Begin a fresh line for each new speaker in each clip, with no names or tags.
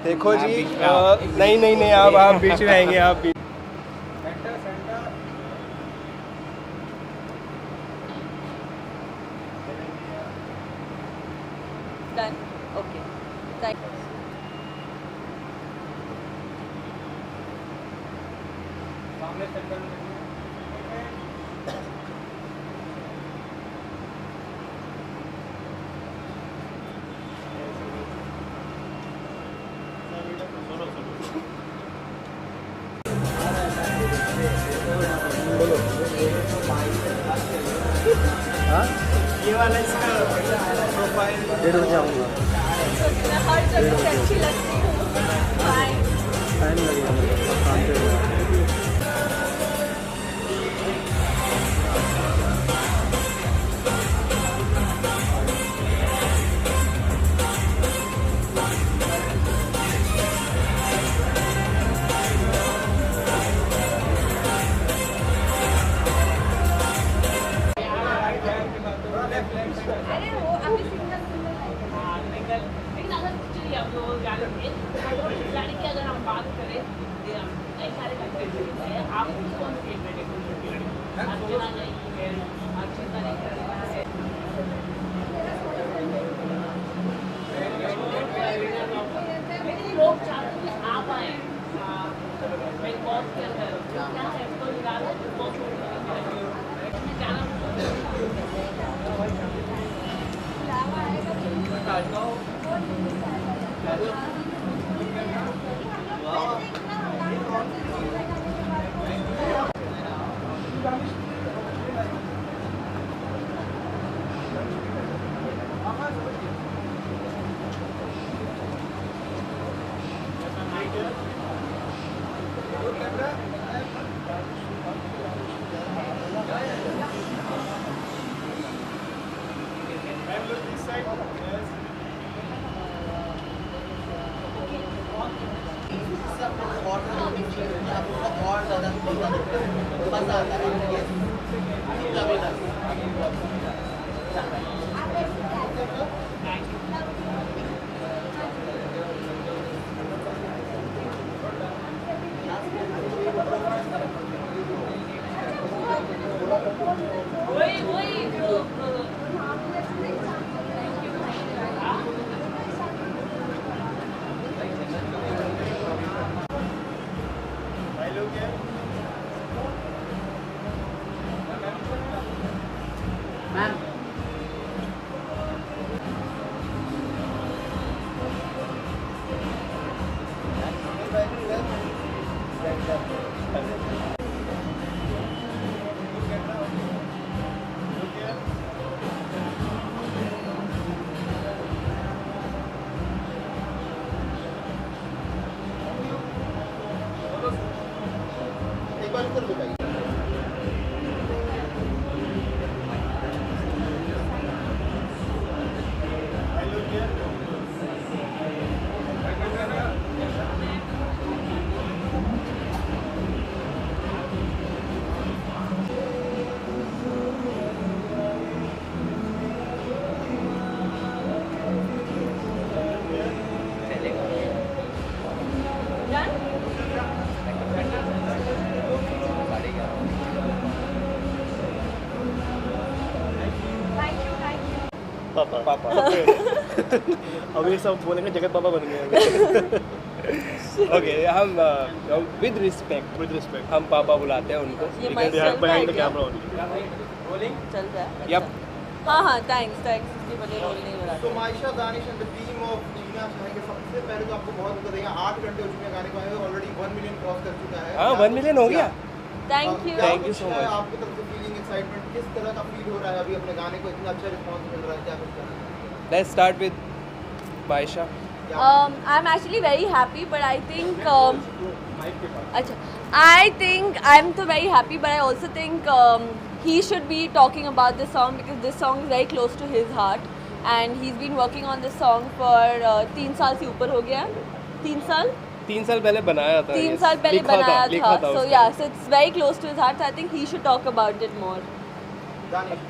देखो जी नहीं नहीं नहीं आप बीच में आएंगे आप बीच
Done. Okay. Thank you.
ये वाला इसका प्रोफाइल
1:30 बजे आऊँगा।
मैं हर जगह से अच्छी लगती हूँ। Bye.
टाइम लगेगा मेरे को काम पे।
अरे वो अभी लेकिन अगर चलिए अब वो गाड़ी की अगर हम बात करें कई सारे कंटेंट हैं आप कौन सी फेवरेट है अर्चना नहीं है अर्चिता नहीं करना है लेकिन लोग चाहते हैं कि आप आए मेरे बॉस के अंदर क्या है तो निकाला वो क्या नाम
और ज़्यादा मज़ा आता मैम एक बार इधर बताइए
पापा पापा अब ये सब बोलेंगे जगत पापा बन गए ओके हम विद रिस्पेक्ट हम पापा बुलाते हैं उनको
ये माइक चल रहा है क्या?
रोलिंग
चल रहा है
यप
हाँ हाँ थैंक्स इसके बड़े रोल नहीं हो रहा
तो Maisha Danish and the team of जीना चाहेंगे सबसे पहले तो आपको बहुत बधाई 8 घंटे हो चुके हैं गाने को आए ऑलरेडी 1 मिलियन क्रॉस कर चुका है
हाँ 1 मिलियन हो गया
thank you
Thank you so much.
आपकी तरफ से फीलिंग एक्साइटमेंट किस तरह का फील हो रहा है अभी अपने गाने को इतना अच्छा रिस्पांस मिल रहा है क्या कुछ करना है
let's start with Maisha
I'm actually very happy but I think अच्छा I think I'm so very happy but I also think he should be talking about this song because this song is very close to his heart and he's been working on this song for 3 साल से ऊपर हो गया 3 साल
3 साल पहले बनाया था
3 साल पहले बनाया था so yeah so it's very close to his heart so I think he should talk about it more
Danish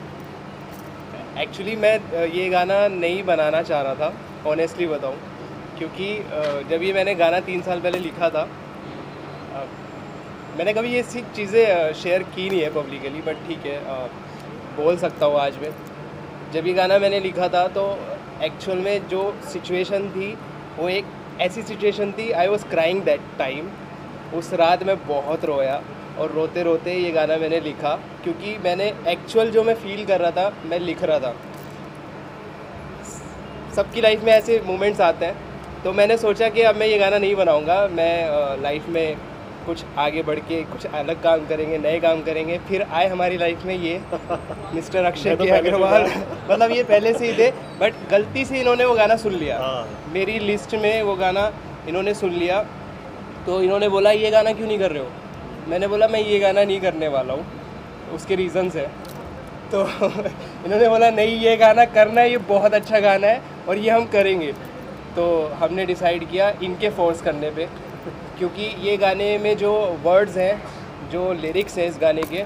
actually मैं ये गाना नहीं बनाना चाह रहा था ऑनेस्टली बताऊं क्योंकि जब ये मैंने गाना 3 साल पहले लिखा था, मैंने कभी ये सी चीज़ें शेयर की नहीं है पब्लिकली, बट ठीक है, बोल सकता हूँ आज मैं। जब ये गाना मैंने लिखा था तो एक्चुअल में जो सिचुएशन थी वो एक ऐसी सिचुएशन थी, I was crying that time. उस रात मैं बहुत रोया और रोते रोते ये गाना मैंने लिखा, क्योंकि मैंने एक्चुअल जो मैं फील कर रहा था मैं लिख रहा था। सबकी लाइफ में ऐसे मोमेंट्स आते हैं, तो मैंने सोचा कि अब मैं ये गाना नहीं बनाऊंगा, मैं लाइफ में कुछ आगे बढ़ के कुछ अलग काम करेंगे, नए काम करेंगे। फिर आए हमारी लाइफ में ये मिस्टर अक्षय के अग्रवाल, मतलब ये पहले से ही थे, बट गलती से इन्होंने वो गाना सुन लिया। मेरी लिस्ट में वो गाना इन्होंने सुन लिया, तो इन्होंने बोला ये गाना क्यों नहीं कर रहे हो। मैंने बोला मैं ये गाना नहीं करने वाला हूँ, उसके रीज़न्स है। तो इन्होंने बोला नहीं ये गाना करना है, ये बहुत अच्छा गाना है और ये हम करेंगे। तो हमने डिसाइड किया इनके फोर्स करने पे, क्योंकि ये गाने में जो वर्ड्स हैं, जो लिरिक्स हैं इस गाने के,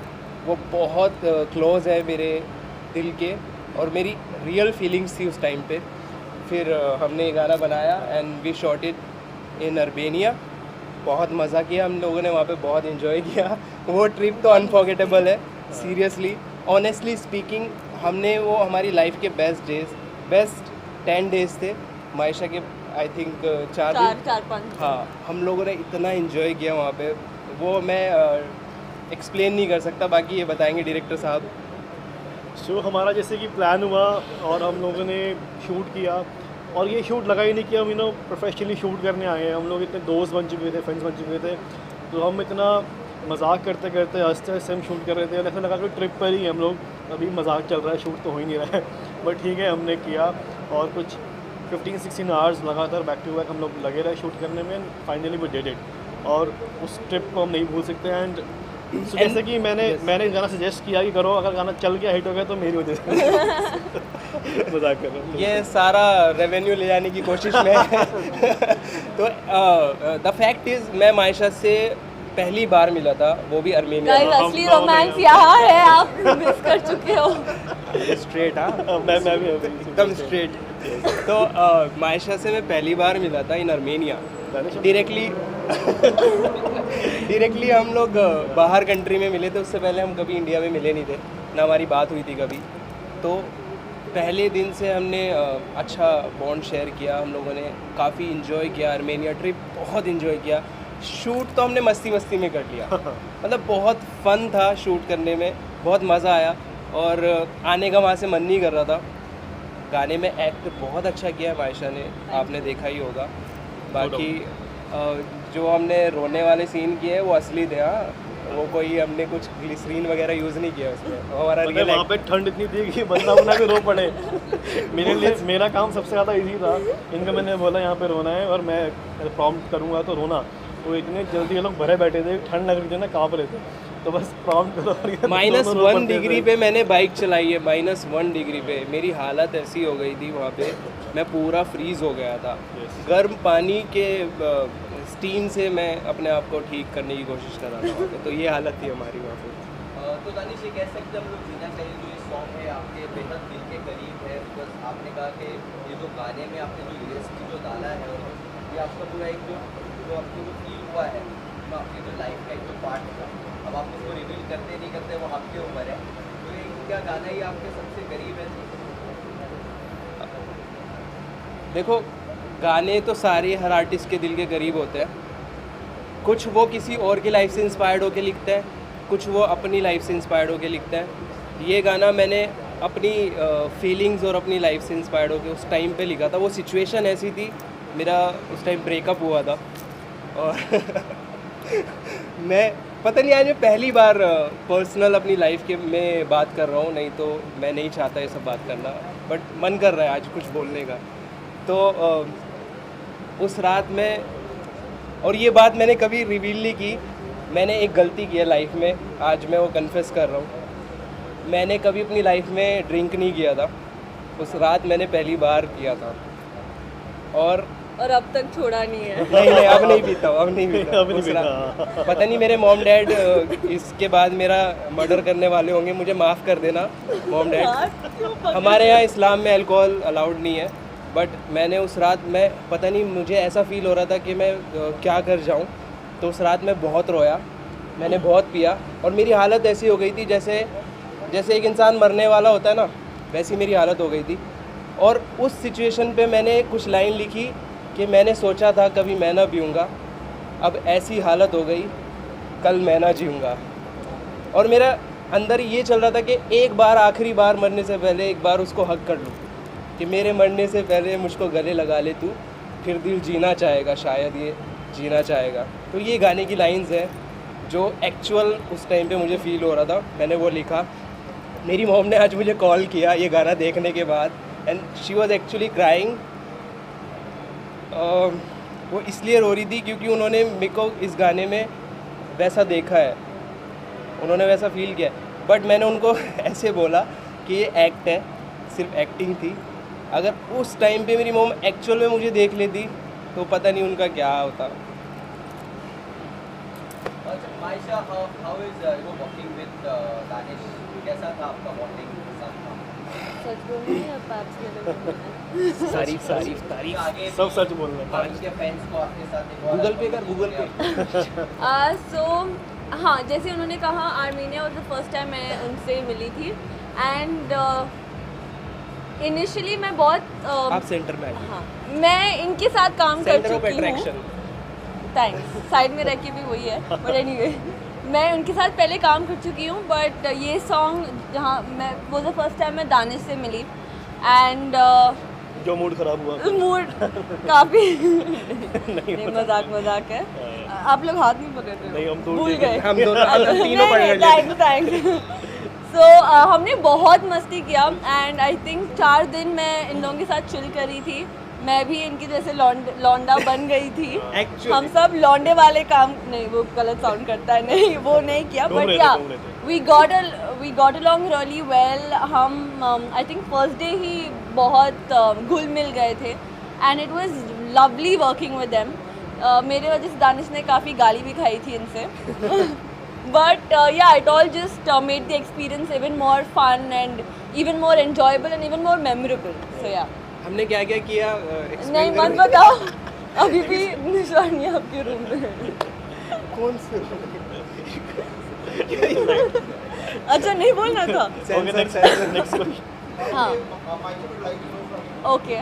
वो बहुत क्लोज है मेरे दिल के और मेरी रियल फीलिंग्स थी उस टाइम पे। फिर हमने ये गाना बनाया and we shot it in Armenia. बहुत मज़ा किया हम लोगों ने वहाँ पे, बहुत इन्जॉय किया। वो ट्रिप तो अनफॉर्गेटेबल है, सीरियसली ऑनेस्टली स्पीकिंग। हमने वो हमारी लाइफ के बेस्ट 10 डेज़ थे। मायशा के आई थिंक 4-5। हाँ, हम लोगों ने इतना इन्जॉय किया वहाँ पे, वो मैं एक्सप्लेन नहीं कर सकता, बाकी ये बताएंगे डायरेक्टर साहब।
सो हमारा जैसे कि प्लान हुआ और हम लोगों ने शूट किया, और ये शूट लगा ही नहीं कि हम प्रोफेशनली शूट करने आए हैं। हम लोग इतने दोस्त बन चुके थे, फ्रेंड्स बन चुके थे, तो हम इतना मजाक करते करते हंसते हंसते हम शूट कर रहे थे और ऐसा लगा कि ट्रिप पर ही हम लोग, अभी मजाक चल रहा है, शूट तो हो ही नहीं रहा है। बट ठीक है, हमने किया और कुछ 15-16 आवर्स लगातार बैक टू बैक हम लोग लगे रहे शूट करने में। फाइनली वो डिड इट, और उस ट्रिप को हम नहीं भूल सकते। एंड जैसे कि मैंने गाना सजेस्ट किया कि करो, अगर गाना चल गया, हिट हो गया, तो मेरी वजह से मजाक कर रहा हूँ।
ये सारा रेवेन्यू ले जाने की कोशिश में है। तो द फैक्ट इज़ मैं मायशा से पहली बार मिला था, वो भी अर्मेनिया
गाइस
में।
असली रोमांस यहाँ है, आप मिस कर चुके हो।
स्ट्रेट, हाँ,
मैं भी
एकदम स्ट्रेट। तो मायशा से मैं पहली बार मिला था इन अर्मेनिया। डायरेक्टली हम लोग बाहर कंट्री में मिले थे, उससे पहले हम कभी इंडिया में मिले नहीं थे, ना हमारी बात हुई थी कभी। तो पहले दिन से हमने अच्छा बॉन्ड शेयर किया, हम लोगों ने काफ़ी इन्जॉय किया। अर्मेनिया ट्रिप बहुत इन्जॉय किया। शूट तो हमने मस्ती में कर लिया, मतलब बहुत फन था शूट करने में, बहुत मज़ा आया और आने का वहाँ से मन नहीं कर रहा था। गाने में एक्ट बहुत अच्छा किया है मायशा ने, आपने देखा ही होगा। बाकी जो हमने रोने वाले सीन किए हैं वो असली थे, हाँ, वो कोई हमने कुछ ग्लिसरीन वगैरह यूज़ नहीं किया उसमें। हमारा रियल
वहाँ पे ठंड इतनी थी कि बंदा बना के रो पड़े। मेरे लिए मेरा काम सबसे ज़्यादा इजी था। इनको मैंने बोला यहाँ पे रोना है और मैं प्रॉम्प्ट करूँगा तो रोना, तो इतने जल्दी ये लोग भरे बैठे थे, ठंड लग रही थी ना, काँप रहे थे, तो बस प्रॉम्प्ट करो।
-1 डिग्री पे मैंने बाइक चलाई है, -1 डिग्री पे मेरी हालत ऐसी हो गई थी वहाँ पे, मैं पूरा फ्रीज़ हो गया था। गर्म पानी के स्टीम से मैं अपने आप को ठीक करने की कोशिश कर रहा था वहाँ पे, तो ये हालत थी हमारी वहाँ पे।
तो दानिश ये कह सकते हैं हम लोग जीना चाहिए जो ये सॉन्ग है आपके बेहद दिल के करीब है, बिकॉज आपने कहा कि ये जो गाने में आपने जो लिरिक्स जो डाला है और ये आपका पूरा एक जो आपको जो फील हुआ है, जो आपकी जो लाइफ का एक जो पार्ट था, अब आप उसको रिवील करते नहीं करते वो आपके ऊपर है। तो ये क्या गाना ही आपके सबसे करीब है?
देखो, गाने तो सारे हर आर्टिस्ट के दिल के करीब होते हैं। कुछ वो किसी और की लाइफ से इंस्पायर्ड होकर लिखता है, कुछ वो अपनी लाइफ से इंस्पायर्ड होकर लिखता है। ये गाना मैंने अपनी फीलिंग्स और अपनी लाइफ से इंस्पायर्ड होकर उस टाइम पे लिखा था। वो सिचुएशन ऐसी थी, मेरा उस टाइम ब्रेकअप हुआ था और मैं पता नहीं, आज मैं पहली बार पर्सनल अपनी लाइफ के में बात कर रहा हूँ, नहीं तो मैं नहीं चाहता ये सब बात करना, बट मन कर रहा है आज कुछ बोलने का। तो उस रात में, और ये बात मैंने कभी रिवील नहीं की, मैंने एक गलती की है लाइफ में, आज मैं वो कन्फेस कर रहा हूँ। मैंने कभी अपनी लाइफ में ड्रिंक नहीं किया था, उस रात मैंने पहली बार किया था और
अब तक छोड़ा नहीं है।
नहीं, अब नहीं पीता हूँ, अब नहीं पीता। पता नहीं मेरे मॉम डैड इसके बाद मेरा मर्डर करने वाले होंगे, मुझे माफ़ कर देना मॉम डैड। हमारे यहाँ इस्लाम में अल्कोहल अलाउड नहीं है, बट मैंने उस रात में पता नहीं मुझे ऐसा फील हो रहा था कि मैं क्या कर जाऊँ, तो उस रात मैं बहुत रोया, मैंने बहुत पिया और मेरी हालत ऐसी हो गई थी जैसे जैसे एक इंसान मरने वाला होता है ना, वैसी मेरी हालत हो गई थी। और उस सिचुएशन पे मैंने कुछ लाइन लिखी कि मैंने सोचा था कभी मैं ना पीऊँगा, अब ऐसी हालत हो गई कल मैं ना जीऊँगा। और मेरा अंदर ये चल रहा था कि एक बार आखिरी बार मरने से पहले एक बार उसको हक कर लूँ कि मेरे मरने से पहले मुझको गले लगा ले तू, फिर दिल जीना चाहेगा, शायद ये जीना चाहेगा। तो ये गाने की लाइंस हैं जो एक्चुअल उस टाइम पे मुझे फील हो रहा था, मैंने वो लिखा। मेरी मॉम ने आज मुझे कॉल किया ये गाना देखने के बाद and she was actually crying. वो इसलिए रो रही थी क्योंकि उन्होंने मेरे को इस गाने में वैसा देखा है, उन्होंने वैसा फील किया। बट मैंने उनको ऐसे बोला कि ये एक्ट है, सिर्फ एक्टिंग थी। अगर उस टाइम पे मेरी मॉम एक्चुअल में मुझे देख लेती तो पता नहीं उनका क्या होता।
Maisha, how is working with Danish? कैसा था आपका बॉन्डिंग के साथ?
सच बोलूं या पैप्स के लिए बोलूं?
तारीफ
आगे
सब सच बोल रहे हैं।
दानिश के फैंस को आपके साथ एक और
गूगल पे कर, गूगल पे।
सो हाँ, जैसे उन्होंने कहा आर्मेनिया और द फर्स्ट टाइम मैं उनसे मिली थी एंड इनिशियली मैं बहुत
आप सेंटर में आइए।
हाँ, मैं इनके साथ काम कर
सेंटर ऑफ
चुकी हूँ।
अट्रैक्शन।
थैंक्स, साइड में रह के भी वही है, बट एनीवे मैं उनके साथ पहले काम कर चुकी हूँ। बट ये सॉन्ग जहाँ मैं वो द फर्स्ट टाइम मैं दानिश से मिली एंड
जो मूड खराब हुआ
मूड काफ़ी नहीं, मजाक है। आप लोग हाथ नहीं पकड़ रहे हो?
नहीं, हम तो
भूल
ठीक है।
गए।
हम दोनों तीनों पढ़ रहे थे।
थैंक्स। सो हमने बहुत मस्ती किया एंड आई थिंक 4 दिन मैं इन लोगों के साथ चिल करी थी। मैं भी इनकी जैसे लौंडा बन गई थी।
Actually.
हम सब लौंडे वाले काम नहीं, वो गलत साउंड करता है, नहीं वो नहीं किया। But yeah we got along really well. Hmm I think first day ही बहुत घुल मिल गए थे and it was lovely working with them. मेरे वजह से दानिश ने काफ़ी गाली भी खाई थी इनसे but yeah it all just made the experience even more fun and even more enjoyable and even more memorable. So yeah
हमने क्या क्या किया
नहीं मत बताओ, अभी भी निशानी आपके रूम में है।
कौन से
अच्छा नहीं बोलना था।
Okay, next question.
हाँ
Maisha would like to know from
okay.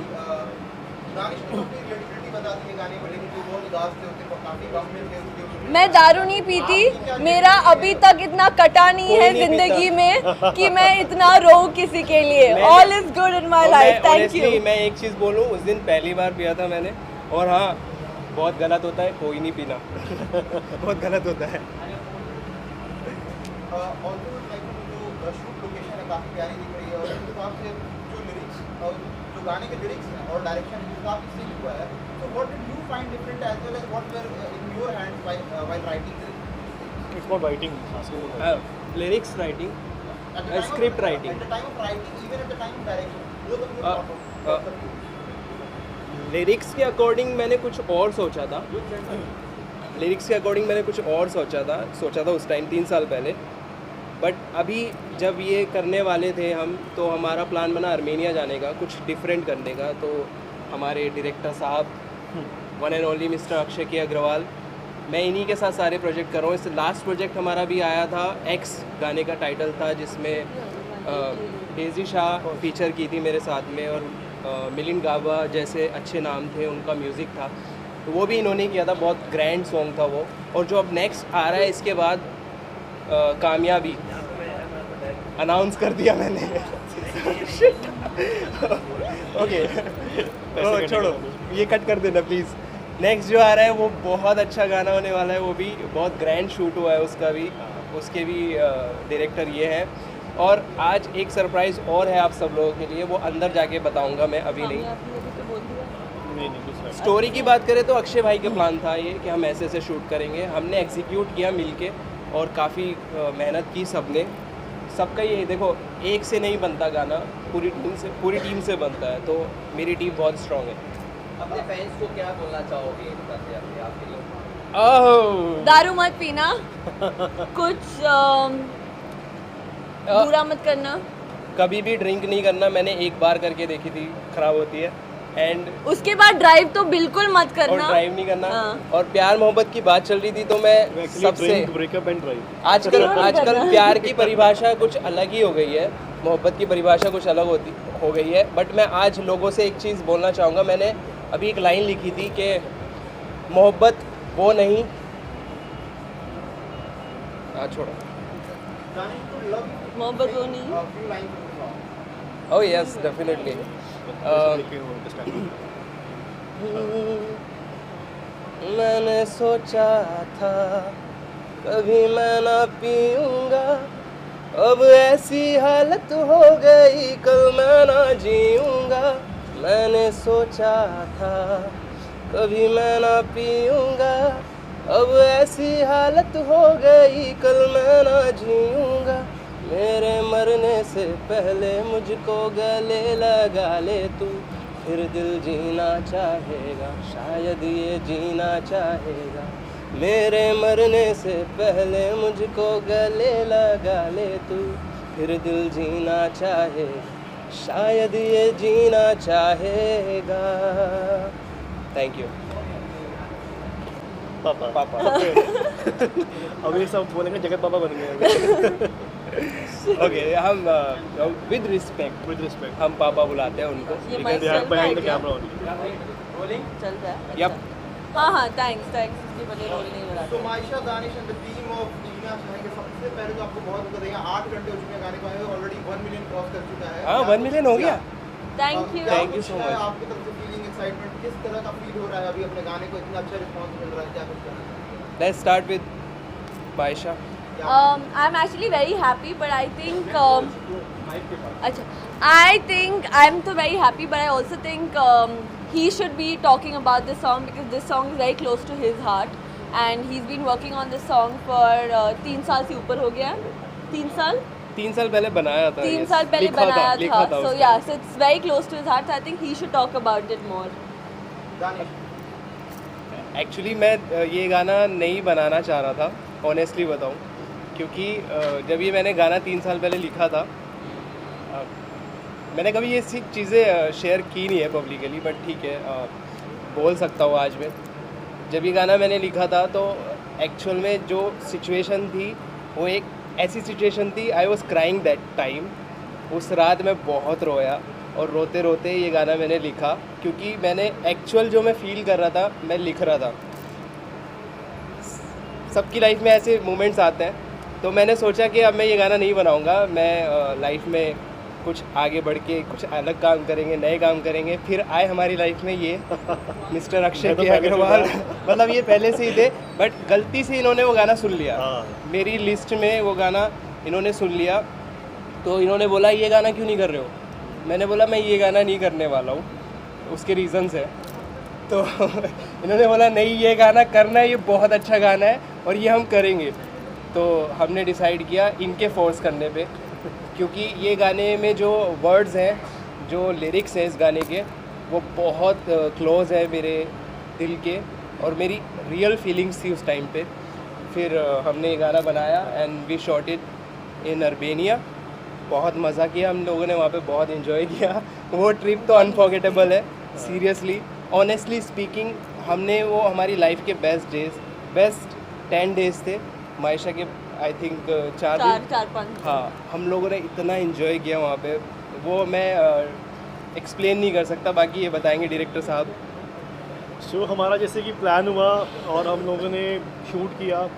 Danish ने अपनी रिलेटिविटी बता दी है गाने को लेकर कि बहुत उदास थे, उनके काफी गम में थे उसके ऊपर।
मैं दारू नहीं पीती, मेरा अभी तक इतना कटा नहीं है जिंदगी में कि मैं इतना रो किसी के लिए। All is good in my life, thank you.
मैं एक चीज़ बोलूँ, उस दिन पहली बार पिया था मैंने और हाँ बहुत गलत होता है, कोई नहीं पीना बहुत गलत होता है।
ऑल्सो लाइक जो शूट लोकेशन है काफी प्यारी दिख रही है और उसके हिसाब से जो लिरिक्स और जो गाने के लिरिक्स हैं और डायरेक्शन काफी सिंक हुआ है। So what did you find different as well as what were in your hands while writing this?
It's not writing,
lyrics writing,
At the time of-
script writing.
At the time of writing, even at the time of direction, both of you thought of
lyrics के according मैंने कुछ और सोचा था। Lyrics के according मैंने कुछ और सोचा था उस टाइम 3 साल पहले। बट अभी जब ये करने वाले थे हम, तो हमारा प्लान बना आर्मेनिया जाने का, कुछ डिफरेंट करने का। तो हमारे डायरेक्टर साहब one and only mister Akshay के अग्रवाल, मैं इन्हीं के साथ सारे प्रोजेक्ट कर रहा हूँ। इस लास्ट प्रोजेक्ट हमारा भी आया था, एक्स गाने का टाइटल था, जिसमें डेजी शाह फीचर की थी मेरे साथ में और मिलिंद गाबा जैसे अच्छे नाम थे, उनका म्यूज़िक था। तो वो भी इन्होंने किया था, बहुत ग्रैंड सॉन्ग था वो। और जो अब नेक्स्ट आ रहा है इसके बाद कामयाबी अनाउंस कर दिया मैंने ओके छोड़ो, ये कट कर देना प्लीज़। नेक्स्ट जो आ रहा है वो बहुत अच्छा गाना होने वाला है, वो भी बहुत ग्रैंड शूट हुआ है उसका भी, उसके भी डायरेक्टर ये हैं। और आज एक सरप्राइज़ और है आप सब लोगों के लिए, वो अंदर जाके बताऊंगा मैं, अभी नहीं।
नहीं कुछ
स्टोरी की बात करें तो अक्षय भाई का प्लान था ये कि हम ऐसे ऐसे शूट करेंगे, हमने एग्जीक्यूट किया मिलके और काफ़ी मेहनत की सबने। सबका ये देखो, एक से नहीं बनता गाना, पूरी टीम से बनता है। तो मेरी टीम बहुत स्ट्रांग है।
अपने फैंस को क्या बोलना चाहोगे आपके लिए?
ओह
दारू मत पीना, कुछ बुरा मत करना।
कभी भी ड्रिंक नहीं करना, मैंने एक बार करके देखी थी, ख़राब होती है। एंड
उसके बाद ड्राइव तो बिल्कुल मत
और
करना।
ड्राइव नहीं करना।
हाँ।
और प्यार मोहब्बत की बात चल रही थी तो मैं सबसे
ब्रेकअप एंड ड्राइव।
आजकल प्यार की परिभाषा कुछ अलग ही हो गई है, मोहब्बत की परिभाषा कुछ अलग हो गई है। बट मैं आज लोगों से एक चीज़ बोलना चाहूँगा। मैंने अभी एक लाइन लिखी थी कि मोहब्बत वो नहीं छोड़ो।
Danish would love you to
मोहब्बत वो
sing
नहीं।
a few lines of the song.
Oh yes definitely. मैंने सोचा था कभी मैं ना पीऊँगा, अब ऐसी हालत हो गई कल मैं ना जीऊँगा। मैंने सोचा था कभी मैं ना पीऊँगा, अब ऐसी हालत हो गई कल मैं ना जीऊँगा। मेरे मरने से पहले मुझको गले लगा ले तू, फिर दिल जीना चाहेगा, शायद ये जीना चाहेगा। मेरे मरने से पहले मुझको गले लगा ले तू, फिर दिल जीना चाहेगा, शायद ये जीना चाहेगा। थैंक यू
पापा। अब ये सब बोलेंगे जगत पापा बन गए।
ओके हम विद रिस्पेक्ट हम पापा बुलाते हैं उनको।
ये
Because
mic
they are
चल रहा है
behind the
क्या?
camera only.
चल रहा है।
Yup.
अच्छा। हाँ थैंक्स इसके पहले रोल नहीं बना।
So Maisha, Danish and the team of जीना चाहेंगे सबसे पहले तो आपको बहुत बधाई। 8 घंटे हो चुके हैं गाने को आए हुए, ऑलरेडी 1 मिलियन क्रॉस कर चुका है।
हाँ 1 मिलियन हो गया।
Thank you.
Thank you so much.
आपकी तरफ से फीलिंग, एक्साइटमेंट किस तरह का फील हो रहा है अभी अपने गाने को इतना अच्छा रिस्पांस मिल रहा है, क्या कुछ कर रहे हैं?
Let's start with Maisha.
I'm actually very happy, but I think I think I'm so very happy, but I also think he should be talking about this song because this song is very close to his heart, and he's been working on this song for 3 साल से ऊपर हो गया है। 3 साल
3 साल पहले बनाया था।
3
yes.
साल पहले
लिखा
बनाया
लिखा
था। So
उसको।
yeah, so it's very close to his heart. So I think he should talk about it more.
Danish,
actually मैं ये गाना नहीं बनाना चाह रहा था, ऑनेस्टली बताऊं, क्योंकि जब ये मैंने गाना 3 साल पहले लिखा था, मैंने कभी ये चीज़ें शेयर की नहीं है पब्लिकली, बट ठीक है बोल सकता हूँ आज में। जब ये गाना मैंने लिखा था तो एक्चुअल में जो सिचुएशन थी वो एक ऐसी सिचुएशन थी, I was crying that time. उस रात मैं बहुत रोया और रोते रोते ये गाना मैंने लिखा, क्योंकि मैंने एक्चुअल जो मैं फील कर रहा था मैं लिख रहा था। सबकी लाइफ में ऐसे मोमेंट्स आते हैं, तो मैंने सोचा कि अब मैं ये गाना नहीं बनाऊंगा, मैं लाइफ में कुछ आगे बढ़ के कुछ अलग काम करेंगे, नए काम करेंगे। फिर आए हमारी लाइफ में ये मिस्टर अक्षय के अग्रवाल। मतलब ये पहले से ही थे, बट गलती से इन्होंने वो गाना सुन लिया। मेरी लिस्ट में वो गाना इन्होंने सुन लिया, तो इन्होंने बोला ये गाना क्यों नहीं कर रहे हो। मैंने बोला मैं ये गाना नहीं करने वाला हूँ, उसके रीज़न्स है। तो इन्होंने बोला नहीं ये गाना करना है, ये बहुत अच्छा गाना है और ये हम करेंगे। तो हमने डिसाइड किया इनके फोर्स करने पे, क्योंकि ये गाने में जो वर्ड्स हैं, जो लिरिक्स हैं इस गाने के, वो बहुत क्लोज है मेरे दिल के और मेरी रियल फीलिंग्स थी उस टाइम पे। फिर हमने ये गाना बनाया and we shot it in Albania. बहुत मज़ा किया हम लोगों ने वहाँ पे, बहुत इन्जॉय किया। वो ट्रिप तो अनफॉर्गेटेबल है, सीरियसली ऑनेस्टली स्पीकिंग। हमने वो हमारी लाइफ के बेस्ट 10 डेज़ थे मायशा के, आई थिंक 4-5। हाँ हम लोगों ने इतना इन्जॉय किया वहाँ पे, वो मैं एक्सप्लेन नहीं कर सकता, बाकी ये बताएंगे डायरेक्टर साहब।
सो हमारा जैसे कि प्लान हुआ और हम लोगों ने शूट किया,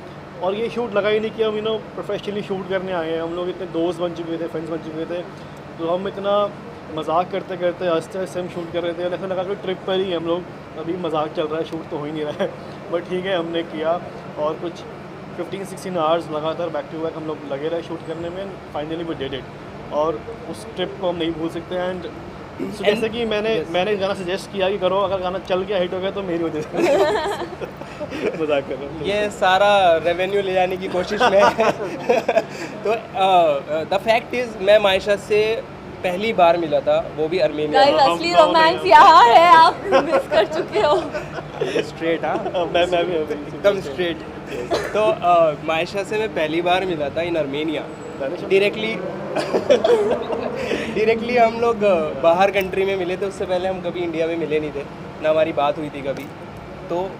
और ये शूट लगा ही नहीं कि हम प्रोफेशनली शूट करने आए हैं। हम लोग इतने दोस्त बन चुके थे, फ्रेंड्स बन चुके थे, तो हम इतना मजाक करते करते हंसते हंसते हम शूट कर रहे थे और ऐसा लगा कि ट्रिप पर ही हम लोग, अभी मजाक चल रहा है, शूट तो हो ही नहीं रहा है। बट ठीक है, हमने किया और कुछ 15-16 आवर्स लगातार बैक टू बैक हम लोग लगे रहे शूट करने में। फाइनली वो डिड इट, और उस ट्रिप को हम नहीं भूल सकते। एंड जैसे कि मैंने गाना सजेस्ट किया कि करो, अगर गाना चल गया, हिट हो गया, तो मेरी वजह से मजाक कर रहा हूँ।
ये सारा रेवेन्यू ले जाने की कोशिश में है। तो द फैक्ट इज़ मैं मायशा से पहली बार मिला था, वो भी आर्मेनिया
गाइस
में।
असली रोमांस यहाँ है, आप मिस कर चुके हो।
स्ट्रेट, हाँ
मैं भी
एकदम स्ट्रेट। तो मायशा से मैं पहली बार मिला था इन आर्मेनिया। डायरेक्टली हम लोग बाहर कंट्री में मिले थे, उससे पहले हम कभी इंडिया में मिले नहीं थे, ना हमारी बात हुई थी कभी। तो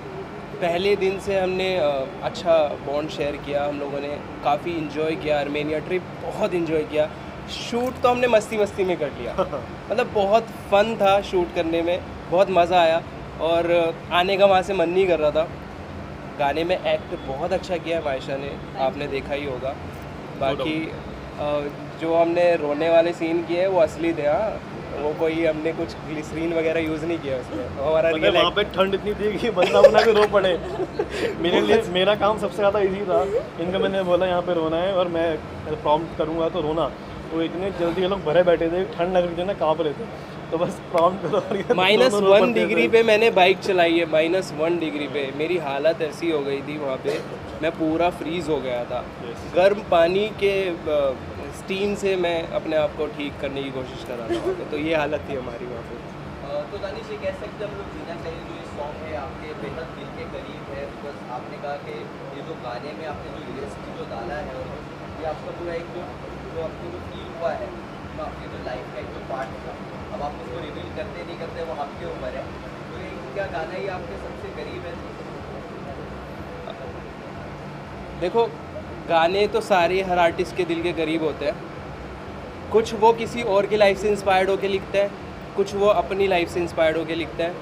पहले दिन से हमने अच्छा बॉन्ड शेयर किया, हम लोगों ने काफ़ी इन्जॉय किया, आर्मेनिया ट्रिप बहुत इन्जॉय किया। शूट तो हमने मस्ती में कर लिया, मतलब बहुत फन था शूट करने में, बहुत मज़ा आया और आने का वहाँ से मन नहीं कर रहा था। गाने में एक्ट बहुत अच्छा किया मायशा ने, आपने देखा ही होगा। बाकी जो हमने रोने वाले सीन किए वो असली थे, हाँ, वो कोई हमने कुछ ग्लिसरीन वगैरह यूज़ नहीं किया उसमें। हमारा
मतलब वहाँ पे ठंड इतनी थी कि बंदा बना के रो पड़े। मेरे लिए मेरा काम सबसे ज़्यादा इजी था। इनको मैंने बोला यहाँ पे रोना है और मैं प्रॉम्प्ट करूँगा तो रोना, तो इतने जल्दी ये लोग भरे बैठे थे, ठंड लग रही थी ना, काँप रहे थे, तो बस प्रॉम्प्ट करो और ये दोनों रो
-1
पड़ते
डिग्री
थे।
पे मैंने बाइक चलाई है, -1 डिग्री पे मेरी हालत ऐसी हो गई थी वहाँ पे, मैं पूरा फ्रीज़ हो गया था। गर्म पानी के स्टीम से मैं अपने आप को ठीक करने की कोशिश कर रहा था वहाँ पे, तो ये हालत थी हमारी वहाँ पे।
तो दानिश, ये कह सकते हैं हम लोग जीना चाहिए जो ये सॉन्ग है आपके बेहद दिल के करीब है, बिकॉज आपने कहा कि ये जो गाने में आपने जो लिरिक्स जो डाला है और ये आपका पूरा एक जो आपको जो फील हुआ है, तो आपकी जो लाइफ का एक जो पार्ट था, अब आप उसको रिवील करते नहीं करते वो आपके ऊपर है। तो ये क्या गाना ही आपके सबसे करीब है?
देखो, गाने तो सारे हर आर्टिस्ट के दिल के करीब होते हैं। कुछ वो किसी और की लाइफ से इंस्पायर्ड होकर लिखता है, कुछ वो अपनी लाइफ से इंस्पायर्ड होकर लिखता है।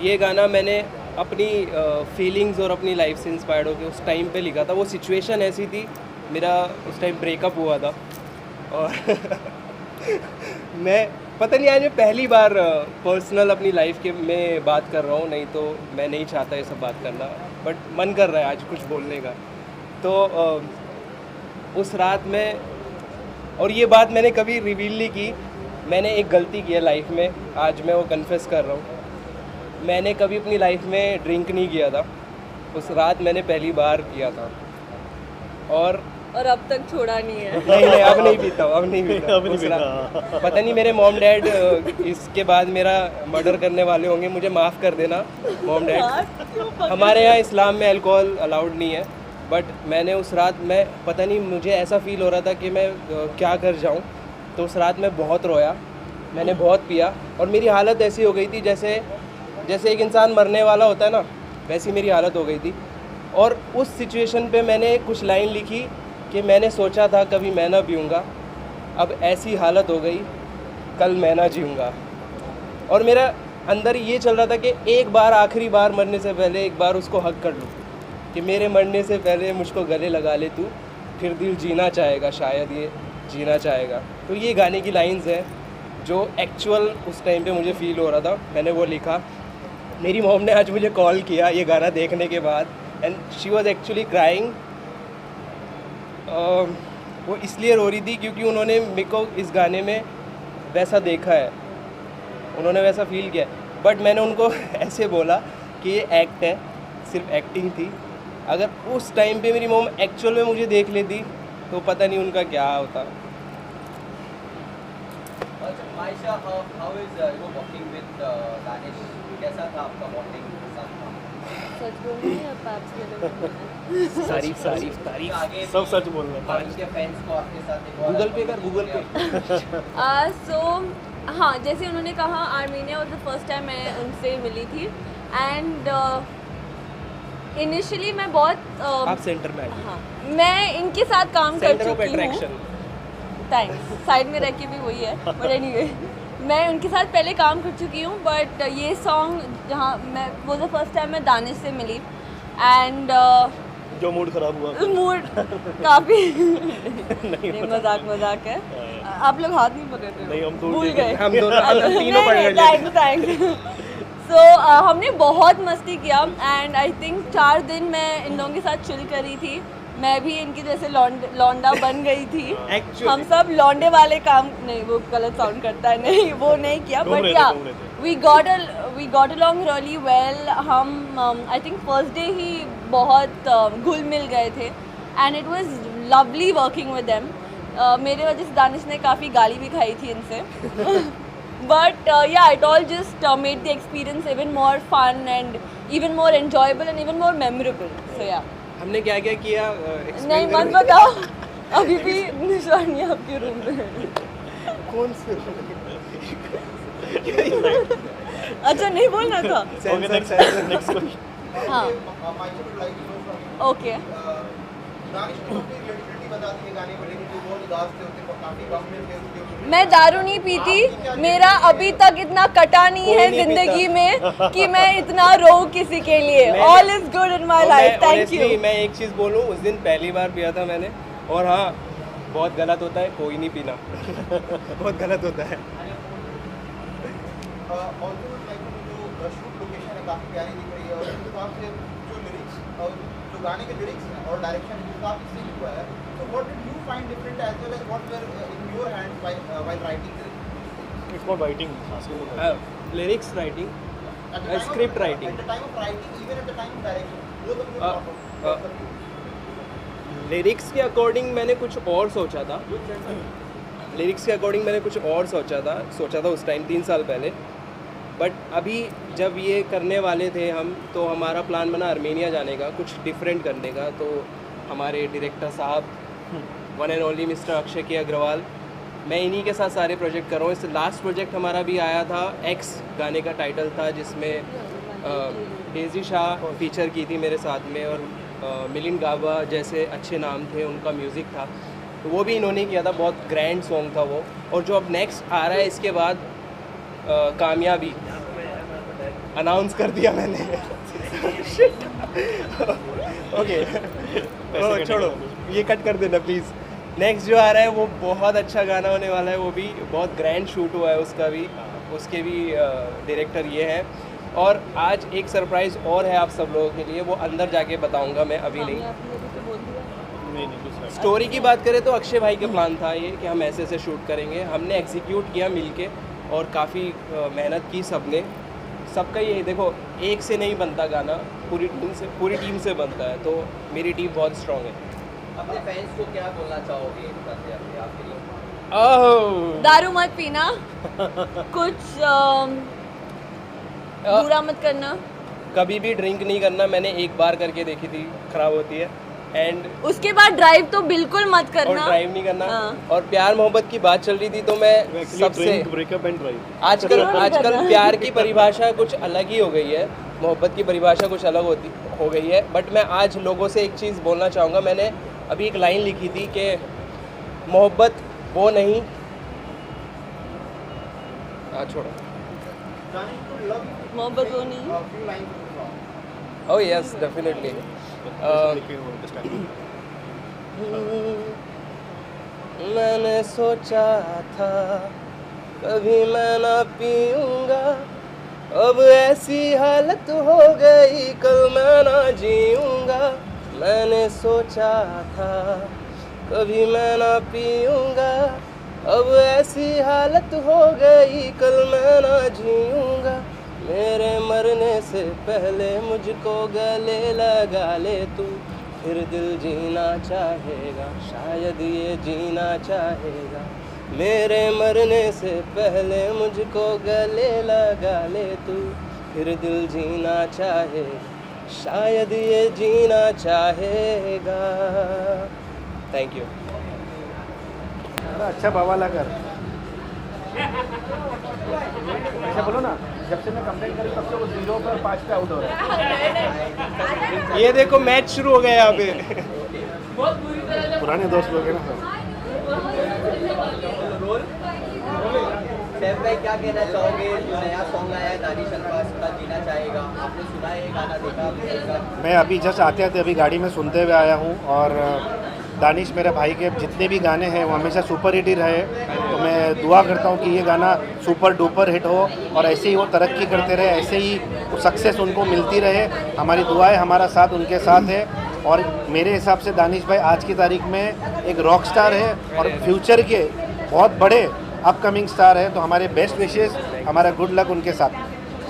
ये गाना मैंने अपनी फीलिंग्स और अपनी लाइफ से इंस्पायर्ड होकर उस टाइम पे लिखा था। वो सिचुएशन ऐसी थी, मेरा उस टाइम ब्रेकअप हुआ था और मैं पता नहीं, आज मैं पहली बार पर्सनल अपनी लाइफ के में बात कर रहा हूँ, नहीं तो मैं नहीं चाहता ये सब बात करना, बट मन कर रहा है आज कुछ बोलने का। तो उस रात में, और ये बात मैंने कभी रिवील नहीं की, मैंने एक गलती की है लाइफ में, आज मैं वो कन्फेस कर रहा हूँ। मैंने कभी अपनी लाइफ में ड्रिंक नहीं किया था, उस रात मैंने पहली बार किया था और
अब तक छोड़ा नहीं है।
नहीं अब नहीं पीता हूँ, अब नहीं पीता
अब नहीं
उस
पीता।
रात। पता नहीं मेरे मॉम डैड इसके बाद मेरा मर्डर करने वाले होंगे, मुझे माफ़ कर देना मॉम डैड। हमारे यहाँ इस्लाम में अल्कोहल अलाउड नहीं है, बट मैंने उस रात में पता नहीं मुझे ऐसा फील हो रहा था कि मैं क्या कर जाऊँ, तो उस रात में बहुत रोया, मैंने बहुत पिया और मेरी हालत ऐसी हो गई थी जैसे एक इंसान मरने वाला होता है ना, वैसी मेरी हालत हो गई थी। और उस सिचुएशन पे मैंने कुछ लाइन लिखी कि मैंने सोचा था कभी मैं ना पीऊँगा, अब ऐसी हालत हो गई कल मैं ना जीऊँगा। और मेरा अंदर ये चल रहा था कि एक बार, आखिरी बार मरने से पहले एक बार उसको हक कर लूँ, कि मेरे मरने से पहले मुझको गले लगा ले तू, फिर दिल जीना चाहेगा, शायद ये जीना चाहेगा। तो ये गाने की लाइंस हैं जो एक्चुअल उस टाइम पे मुझे फ़ील हो रहा था, मैंने वो लिखा। मेरी मॉम ने आज मुझे कॉल किया ये गाना देखने के बाद, and she was actually crying. वो इसलिए रो रही थी क्योंकि उन्होंने मेरे को इस गाने में वैसा देखा है, उन्होंने वैसा फील किया है। बट मैंने उनको ऐसे बोला कि ये एक्ट है, सिर्फ एक्टिंग थी। अगर उस टाइम पे मेरी मॉम एक्चुअल में मुझे देख लेती तो पता नहीं उनका क्या होता।
अच्छा Maisha, how is working with Danish? कैसा था आपका बॉन्डिंग के साथ?
सच बोल रही है, पाप्स ने बोला।
तारीफ
आगे
सब सच बोल रहे हैं।
उनके फैंस को आपके साथ एक और
गूगल पे कर, गूगल पे।
सो हाँ, जैसे उन्होंने कहा, Armenia was the first time मैं उनसे मिली थी एंड इनिशियली मैं बहुत
आप सेंटर में आइए।
हाँ, मैं इनके साथ काम कर
सेंटर ऑफ
चुकी हूँ।
अट्रैक्शन।
थैंक्स, साइड में रह के भी वही है, बट एनीवे मैं उनके साथ पहले काम कर चुकी हूँ, बट ये सॉन्ग जहाँ मैं वो द फर्स्ट टाइम मैं दानिश से मिली एंड
जो मूड खराब हुआ।
मूड काफ़ी नहीं, मजाक है। आप लोग हाथ नहीं पकड़ रहे हो?
नहीं, हम दूर
भूल
देख रहे
गए।
हैं।
हम दोनों तीनों पढ़ रहे
थैंक्स। सो हमने बहुत मस्ती किया एंड आई थिंक 4 दिन मैं इन लोगों के साथ चिल करी थी। मैं भी इनकी जैसे लौंडा बन गई थी।
Actually-
हम सब लौंडे वाले काम नहीं, वो गलत साउंड करता है, नहीं वो नहीं किया,
घूम
बट
रहे
या
थे।
We got along really well. Hmm I think first day ही बहुत घुल मिल गए थे and it was lovely working with them. मेरे वजह से दानिश ने काफ़ी गाली भी खाई थी इनसे but yeah it all just made the experience even more fun and even more enjoyable and even more memorable so yeah
हमने क्या क्या किया
नहीं मत बताओ अभी भी निशानी आपके रूम में है
कौन से
अच्छा नहीं बोलना था
ओके नेक्स्ट क्वेश्चन
हाँ
Michael would like to know from
okay
Danish ने अपनी क्रिएटिविटी बता दी है गाने को लेकर, जो बहुत उदास थे, उनके काफी गम में थे उसके।
मैं दारू नहीं पीती मेरा अभी तक इतना कटा नहीं है
कोई नहीं
जिंदगी में कि मैं इतना रो किसी के लिए all is good in my life thank you
मैं एक चीज़ बोलूँ, उस दिन पहली बार पिया था मैंने, और हाँ बहुत गलत होता है, कोई नहीं पीना बहुत गलत होता है।
Also would like to know जो शूट लोकेशन है काफी प्यारी दिख रही है, और उसके हिसाब से जो लिरिक्स और जो गाने के लिरिक्स हैं और डायरेक्शन जिस हिसाब से सीख हुआ है, तो what did you find different as well as what were in your hands while writing lyrics?
It's not writing
lyrics writing script writing
At the time of writing, even at the time of direction, both of you thought of
lyrics के according मैंने कुछ और सोचा था, lyrics के according मैंने कुछ और सोचा था उस टाइम 3 साल पहले, बट अभी जब ये करने वाले थे हम, तो हमारा प्लान बना आर्मेनिया जाने का, कुछ डिफरेंट करने का। तो हमारे डायरेक्टर साहब one and only mister Akshay के अग्रवाल, मैं इन्हीं के साथ सारे प्रोजेक्ट कर रहा हूँ। इस लास्ट प्रोजेक्ट हमारा भी आया था, एक्स गाने का टाइटल था, जिसमें डेजी शाह फीचर की थी मेरे साथ में, और मिलिंद गाबा जैसे अच्छे नाम थे, उनका म्यूज़िक था, तो वो भी इन्होंने किया था। बहुत ग्रैंड सॉन्ग था वो। और जो अब नेक्स्ट आ रहा है इसके बाद, कामयाबी अनाउंस कर दिया मैंने ओके छोड़ो, ये कट कर देना प्लीज़। नेक्स्ट जो आ रहा है वो बहुत अच्छा गाना होने वाला है, वो भी बहुत ग्रैंड शूट हुआ है उसका भी, उसके भी डायरेक्टर ये हैं। और आज एक सरप्राइज़ और है आप सब लोगों के लिए, वो अंदर जाके बताऊंगा मैं, अभी नहीं।
नहीं दूसरा
स्टोरी की बात करें तो अक्षय भाई का प्लान था ये कि हम ऐसे ऐसे शूट करेंगे, हमने एग्जीक्यूट किया मिलके, और काफ़ी मेहनत की सबने, सबका ये देखो एक से नहीं बनता गाना, पूरी टीम से बनता है, तो मेरी टीम बहुत स्ट्रांग है।
अपने फैंस को क्या बोलना चाहोगे आपके लिए?
ओह
दारू मत पीना कुछ बुरा मत करना,
कभी भी ड्रिंक नहीं करना, मैंने एक बार करके देखी थी, खराब होती है। एंड
उसके बाद ड्राइव तो बिल्कुल मत
और
करना।
ड्राइव नहीं करना।
हाँ।
और प्यार मोहब्बत की बात चल रही थी, तो मैं सबसे
ब्रेकअप एंड ड्राइव।
आजकल
करना।
प्यार की परिभाषा कुछ अलग ही हो गई है, मोहब्बत की परिभाषा कुछ अलग हो गई है। बट मैं आज लोगों से एक चीज़ बोलना चाहूँगा, मैंने अभी एक लाइन लिखी थी कि मोहब्बत वो नहीं, छोड़ो,
मोहब्बत वो नहीं।
few lines of the song.
Oh yes definitely. मैंने सोचा था कभी मैं ना पीऊँगा, अब ऐसी हालत हो गई कल मैं ना जीऊँगा। मैंने सोचा था कभी मैं ना पीऊँगा, अब ऐसी हालत हो गई कल मैं ना जीऊँगा। मेरे मरने से पहले मुझको गले लगा ले तू, फिर दिल जीना चाहेगा, शायद ये जीना चाहेगा। मेरे मरने से पहले मुझको गले लगा ले तू, फिर दिल जीना चाहेगा, शायद ये जीना चाहेगा। Thank you.
अच्छा बवाला कर, ऐसा बोलो ना, जब से मैं कंप्लेंट करी तब से वो 0 पर 5 पे आउट हो रहा है।
ये देखो मैच शुरू हो गया यहाँ पे।
पुराने दोस्त लोग हैं ना सब।
सैफ भाई क्या कहना चाहोगे? जो नया सॉन्ग आया है दानिश अल्फाज का, जीना चाहेगा, आपने सुना है ये गाना, देखा आपने?
मैं अभी जस्ट आते आते अभी गाड़ी में सुनते हुए आया हूँ, और दानिश मेरे भाई के जितने भी गाने हैं वो हमेशा सुपर हिट ही रहे। तो मैं दुआ करता हूँ कि ये गाना सुपर डुपर हिट हो, और ऐसे ही वो तरक्की करते रहे, ऐसे ही सक्सेस उनको मिलती रहे। हमारी दुआएं, हमारा साथ उनके साथ है। और मेरे हिसाब से दानिश भाई आज की तारीख में एक रॉक स्टार है, और फ्यूचर के बहुत बड़े अपकमिंग स्टार है। तो हमारे बेस्ट विशेस, हमारा गुड लक उनके साथ।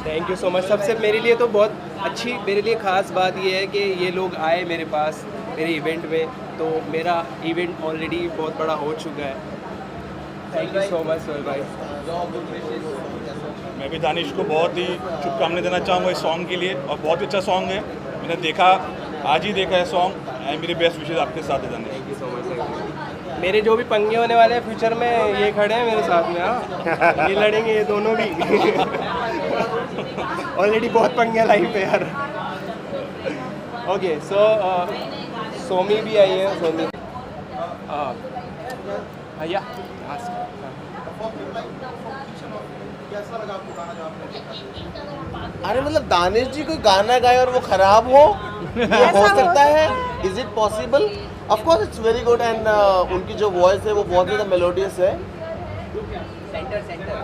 Thank you so much. सबसे मेरे लिए तो बहुत अच्छी, मेरे लिए ख़ास बात ये है कि ये लोग आए मेरे पास, मेरे इवेंट में, तो मेरा इवेंट ऑलरेडी बहुत बड़ा हो चुका है। Thank you so much Sohail भाई।
मैं भी दानिश को बहुत ही शुभकामनाएं देना चाहूँगा इस सॉन्ग के लिए, और बहुत ही अच्छा सॉन्ग है। मैंने देखा, आज ही देखा है सॉन्ग, एंड मेरे बेस्ट विशेष आपके साथ है Danish.
Thank you so much. मेरे जो भी पंगे होने वाले हैं फ्यूचर में, ये खड़े हैं मेरे साथ में। हाँ, ये लड़ेंगे ये दोनों भी। ऑलरेडी बहुत पंगे हैं लाइफ पे यार। ओके, सो सोमी भी आई है। सोमी भैया
कैसा लगा आपको गाना जो आपने देखा?
अरे मतलब दानिश जी कोई गाना गाए और वो खराब हो, ये हो सकता है? Is it possible? Of course it's very good, and उनकी जो वॉइस है वो बहुत ज़्यादा मेलोडियस है।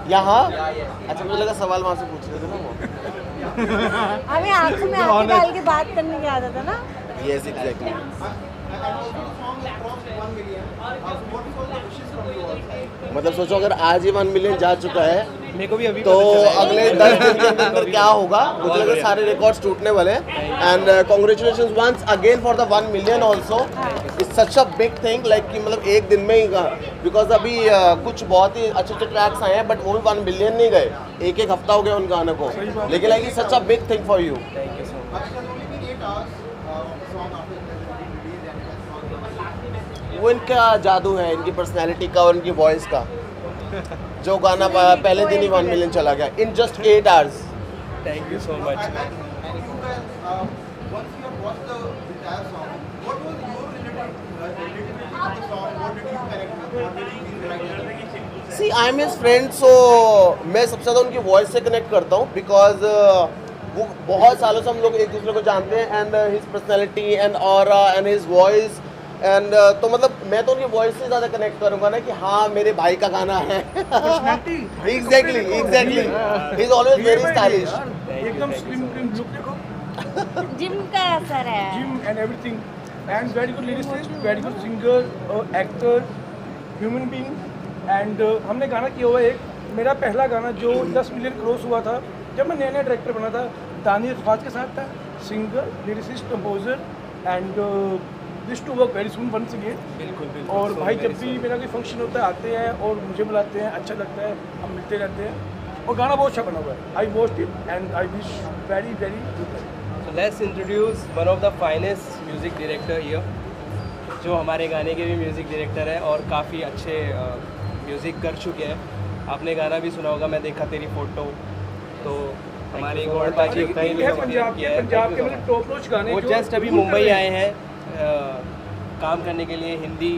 यहाँ अच्छा, मुझे लगा सवाल वहाँ से पूछ रहे थे ना वो।
हमें आंखों में आंखें डाल के बात करने की आदत है ना।
Yes exactly. मतलब सोचो अगर आज ही 1 मिलियन जा चुका है
मेरे को भी अभी
तो
पता चला है।
अगले 10 दिन के अंदर क्या होगा, मुझे लगा सारे रिकॉर्ड्स टूटने वाले हैं। And congratulations once again for the 1 million also. It's such a big thing, like कि मतलब एक दिन में ही, बिकॉज अभी कुछ बहुत ही अच्छे अच्छे ट्रैक्स आए हैं बट वो भी 1 मिलियन नहीं गए, एक हफ्ता हो गया उन गानों को, लेकिन like it's such a big thing for you.
Thank you so much.
वो इनका जादू है, इनकी पर्सनैलिटी का और इनकी वॉइस का। जो गाना पहले दिन ही 1 मिलियन चला गया in just 8 hours.
Thank you so much.
Once you have watched the entire song, what was your relativity with the song? What did you connect with? What did you feel like?
See I am his friend, so मैं सबसे ज़्यादा उनकी voice से connect करता हूँ, because वो बहुत सालों से हम लोग एक दूसरे को जानते हैं, and his personality and aura and his voice, and तो मतलब मैं तो उनकी वॉइस से ज़्यादा कनेक्ट करूँगा ना कि हाँ मेरे भाई का गाना है। Exactly exactly, he is always very stylish.
एकदम स्लिम लुक देखो,
जिम का असर है।
Gym and everything, and very good lyricist, very good singer, actor, human being. And हमने गाना किया हुआ है एक, मेरा पहला गाना जो 10 मिलियन क्रॉस हुआ था जब मैं नया नया डायरेक्टर बना था, दानिश अल्फाज के साथ था, singer, lyricist, composer, and this to work very soon once again.
बिल्कुल बिल्कुल।
और
So
भाई
very
जब भी
soon.
मेरा कोई फंक्शन होता है आते हैं और मुझे बुलाते हैं, अच्छा लगता है, हम मिलते रहते हैं, और गाना बहुत अच्छा बना हुआ है। I watched it and I wish very very good.
So let's introduce one of the finest music director here, जो हमारे गाने के भी म्यूज़िक डायरेक्टर है और काफ़ी अच्छे म्यूज़िक कर चुके हैं। आपने गाना भी सुना होगा, मैं देखा तेरी फोटो, तो हमारे गौड़ बाजी
पंजाब के मतलब टॉप नॉच गाने
वो
जो
जस्ट अभी
दूर कर
मुंबई
रहे
आए हैं काम करने के लिए, हिंदी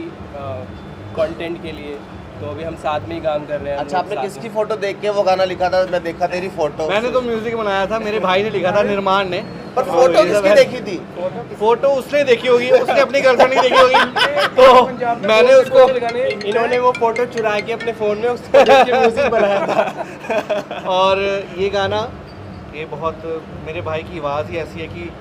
कंटेंट के लिए, तो अभी हम साथ में ही काम कर रहे हैं। हम
अच्छा,
लोग
आपने
साथ
किसकी
में।
फोटो देख के वो गाना लिखा था? मैं देखा तेरी फोटो।
मैंने तो म्यूजिक बनाया था, मेरे भाई ने लिखा था, निर्माण ने।
पर फोटो किसकी देखी थी?
फोटो उसने देखी होगी, उसने अपनी गर्लफ्रेंड की देखी होगी, तो मैंने उसको,
इन्होंने वो फोटो चुरा के अपने फ़ोन में उसको देख के म्यूज़िक बनाया था।
और ये गाना, ये बहुत, मेरे भाई की आवाज़ ही ऐसी है कि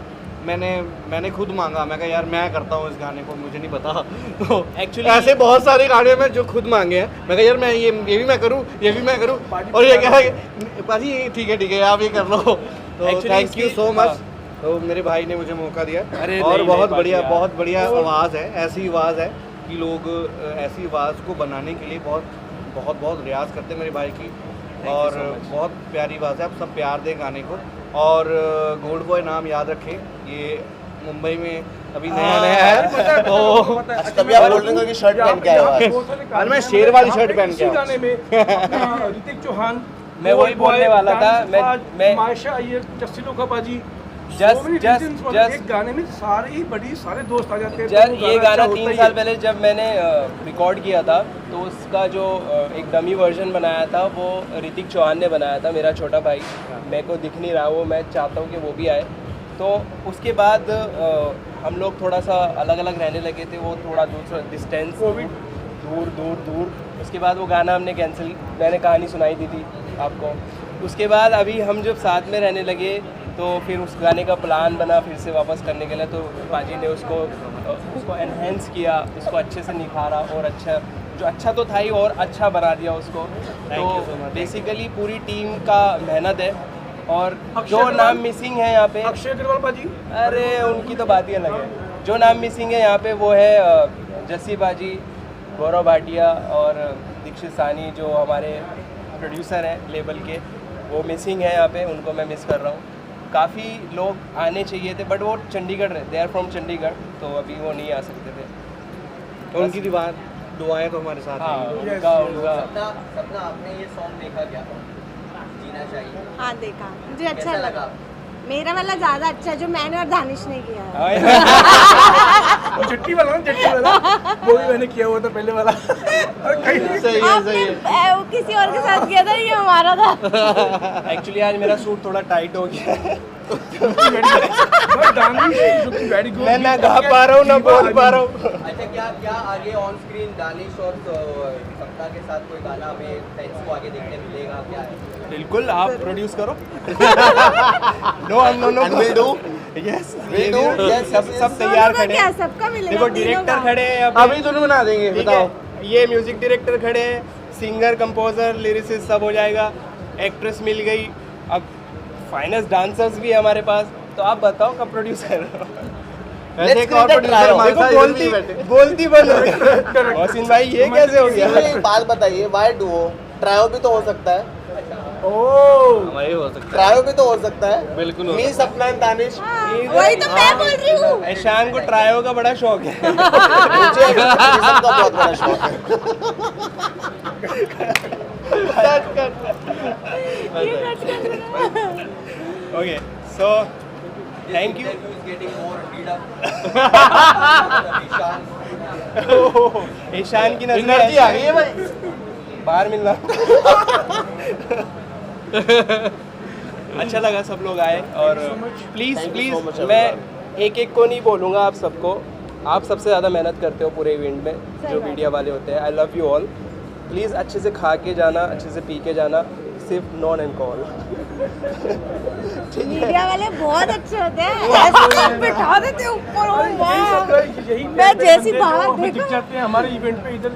मैंने खुद मांगा, मैं कहा यार मैं करता हूँ इस गाने को, मुझे नहीं पता। तो
Actually-
ऐसे बहुत सारे गाने में जो खुद मांगे हैं, मैं कहा यार मैं ये भी मैं करूँ, ये भी मैं करूँ, और ये क्या है पाजी ठीक है आप ये कर लो। तो
Actually
थैंक यू
इसकी-
सो मच।
हाँ।
तो मेरे भाई ने मुझे मौका दिया,
अरे
और
नहीं,
बहुत
नहीं,
बढ़िया
बाजी यार।
बहुत बढ़िया आवाज़ है, ऐसी आवाज़ है कि लोग ऐसी आवाज़ को बनाने के लिए बहुत रियाज करते हैं मेरे भाई की, और
so much.
बहुत प्यारी आवाज़ है। आप सब प्यार दें गाने को, और गोल्ड बॉय नाम याद रखें, ये मुंबई में अभी नया है। तो
अच्छा, तभी आप गोल्डन कलर की शर्ट पहन के आए हो आज।
आज मैं शेर वाली शर्ट पहन के आया हूँ।
गाने में ऋतिक चौहान,
मैं वही बोलने वाला था, मैं
माशा अय्यर, जस्सी लोकाबाजी,
Just-
एक गाने में सारे दोस्त आ जाते हैं।
जब
तो
ये गाना
अच्छा होता
3
ही
साल
है।
पहले जब मैंने रिकॉर्ड किया था, तो उसका जो एक डमी वर्जन बनाया था वो ऋतिक चौहान ने बनाया था, मेरा छोटा भाई। मेरे को दिख नहीं रहा वो, मैं चाहता हूँ कि वो भी आए। तो उसके बाद हम लोग थोड़ा सा अलग अलग रहने लगे थे, वो थोड़ा दूसरा डिस्टेंस, दूर। उसके बाद वो गाना हमने कैंसिल, मैंने कहानी सुनाई दी थी आपको। उसके बाद अभी हम जब साथ में रहने लगे तो फिर उस गाने का प्लान बना फिर से वापस करने के लिए, तो पाजी ने उसको एनहेंस किया, उसको अच्छे से निखारा, और जो अच्छा तो था ही और अच्छा बना दिया उसको। तो बेसिकली पूरी टीम का मेहनत है, और
अक्षय
जो
अग्रवाल-
नाम मिसिंग है यहाँ पे,
अक्षय अग्रवाल बाजी,
अरे उनकी तो बात ही अलग है। जो नाम मिसिंग है यहाँ पे वो है जस्सी बाजी, गौरव भाटिया और दीक्षित सानी जो हमारे प्रोड्यूसर हैं लेबल के, वो मिसिंग है यहाँ पे, उनको मैं मिस कर रहा हूँ। काफ़ी लोग आने चाहिए थे बट वो चंडीगढ़ रहे, दे आर फ्रॉम चंडीगढ़, तो अभी वो नहीं आ सकते थे।
तो उनकी दुआएं तो हमारे साथ
हाँ,
हैं।
उनका
सपना आपने ये सॉन्ग देखा क्या? जीना चाहिए
हाँ देखा, मुझे अच्छा
कैसा
लगा।
लगा?
मेरा वाला ज्यादा अच्छा है जो मैंने और दानिश ने किया है।
वो चिट्ठी वाला वो भी मैंने किया हुआ था पहले वाला।
आपने किसी और के साथ किया था, ये हमारा था।
एक्चुअली आज मेरा सूट थोड़ा टाइट हो गया है। मैं ना गा पा रहा हूँ ना बोल पा रहा हूँ।
अच्छा, क्या आगे ऑन स्क्रीन दानिश और सप्ताह के साथ कोई गाना हमें फैंस को आगे देखने मिलेगा क्या है?
बिल्कुल, आप प्रोड्यूस करो। No
And we'll do.
Yes
We'll do. Yes,
सब
yes,
सब
yes.
तैयार
दोनों का
खड़े
क्या,
हैं।
सबका मिलेगा?
देखो
तीनों
डायरेक्टर
का?
खड़े हैं
अभी दोनों बना देंगे,
ठीक
बताओ।
है? ये म्यूजिक डायरेक्टर खड़े हैं, सिंगर, कंपोजर, लिरिसिस्ट सब हो जाएगा, एक्ट्रेस मिल गई, अब फाइनेस्ट डांसर्स भी है हमारे पास, तो आप बताओ कब प्रोड्यूस कर रहे हो?
Let's
एक और
create a
producer
trio.
हमारे
देखो
साथ इधर भी बैठे।
बोलती बंद हो गई। मोहसिन भाई ये कैसे हो गया?
एक बात बताइए, वाई डुओ? ट्रायो भी तो हो सकता है,
हमारे हो सकता
ट्रायो भी तो हो सकता है।
बिल्कुल हो
मी सपना and दानिश,
वही तो मैं बोल रही हूँ।
ऐशान को ट्रायो का बड़ा शौक है।
मुझे एक्टिंग का बहुत बड़ा शौक है।
Okay, so thank you.
Interview is getting more heated up.
Ishaan की नजर
एनर्जी आ गई है भाई।
बाहर मिलना। अच्छा लगा सब लोग आए, और please
Thank you
please
so much,
मैं
everyone.
एक एक को नहीं बोलूँगा, आप सबको, आप सबसे ज़्यादा मेहनत करते हो पूरे इवेंट में, जो मीडिया वाले होते हैं। I love you all. Please अच्छे से खा के जाना, अच्छे से पी के जाना, सिर्फ नॉन अल्कोहल।
मीडिया वाले बहुत अच्छे होते हैं, ऐसे बिठा देते हैं ऊपर। ओ वाह, मैं जैसी बाहर देखा।
जाते हैं हमारे इवेंट पे इधर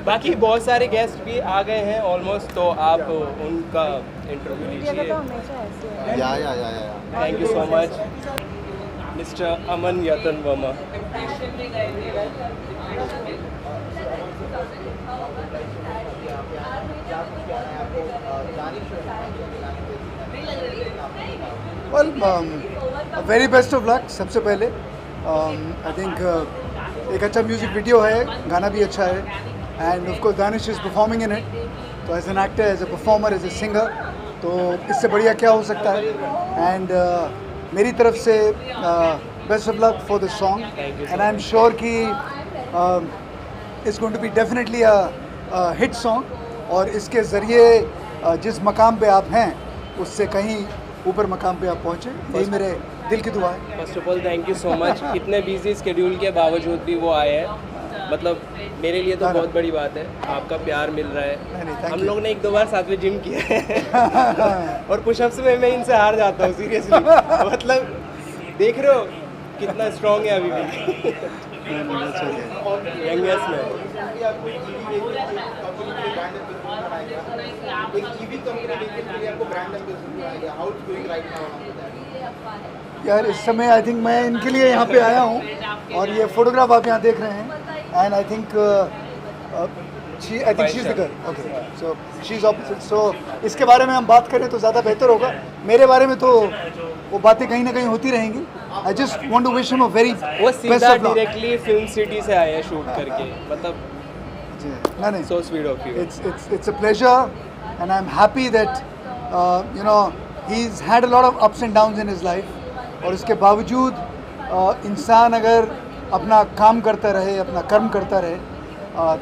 बाकी बहुत सारे गेस्ट भी आ गए हैं ऑलमोस्ट, तो आप उनका इंटरव्यू
मीडिया का
लीजिए।
तो हमेशा ऐसे है।
Yeah
thank you so much mister Aman Yatan Verma.
Well very best of luck. सबसे पहले आई थिंक एक अच्छा म्यूजिक वीडियो है, गाना भी अच्छा है, and of course Danish is performing in it. तो as an actor, as a performer, as a singer, तो इससे बढ़िया क्या हो सकता है। एंड मेरी तरफ से best of luck for the song, and I am sure कि it's going to be definitely a hit song, और इसके ज़रिए जिस मकाम पे आप हैं उससे कहीं ऊपर मकाम पे आप पहुँचे, यही मेरे दिल की दुआ है।
First of all thank you so much. इतने बिजी स्केड्यूल के बावजूद भी वो आए हैं, मतलब मेरे लिए तो बहुत बड़ी बात है। आपका प्यार मिल रहा है।
नहीं, thank
हम
you.
लोग ने 1-2 बार साथ में जिम किया है। और पुशअप्स में मैं इनसे हार जाता हूँ सीरियसली। मतलब देख रहे हो कितना स्ट्रांग है अभी भी। यंगेस्ट में।
एक ईवी कंपनी के लिए आपको ब्रांड एम्बेसडर बनाया गया, how it's going right now?
यार इस समय आई थिंक मैं इनके लिए यहाँ पे आया हूँ, और ये फोटोग्राफ आप यहाँ देख रहे हैं, and I think she is the girl. Okay, so she is opposite. So इसके बारे में हम बात करें तो ज़्यादा बेहतर होगा। मेरे बारे में तो वो बातें कहीं ना कहीं होती रहेंगी। I just want to wish him a very
वो सीधा डायरेक्टली फिल्म सिटी से आए हैं शूट करके, मतलब
नहीं,
so sweet of you.
it's a pleasure, and I'm happy that he's had a lot of ups and downs in his life, और उसके बावजूद इंसान अगर अपना काम करता रहे, अपना कर्म करता रहे,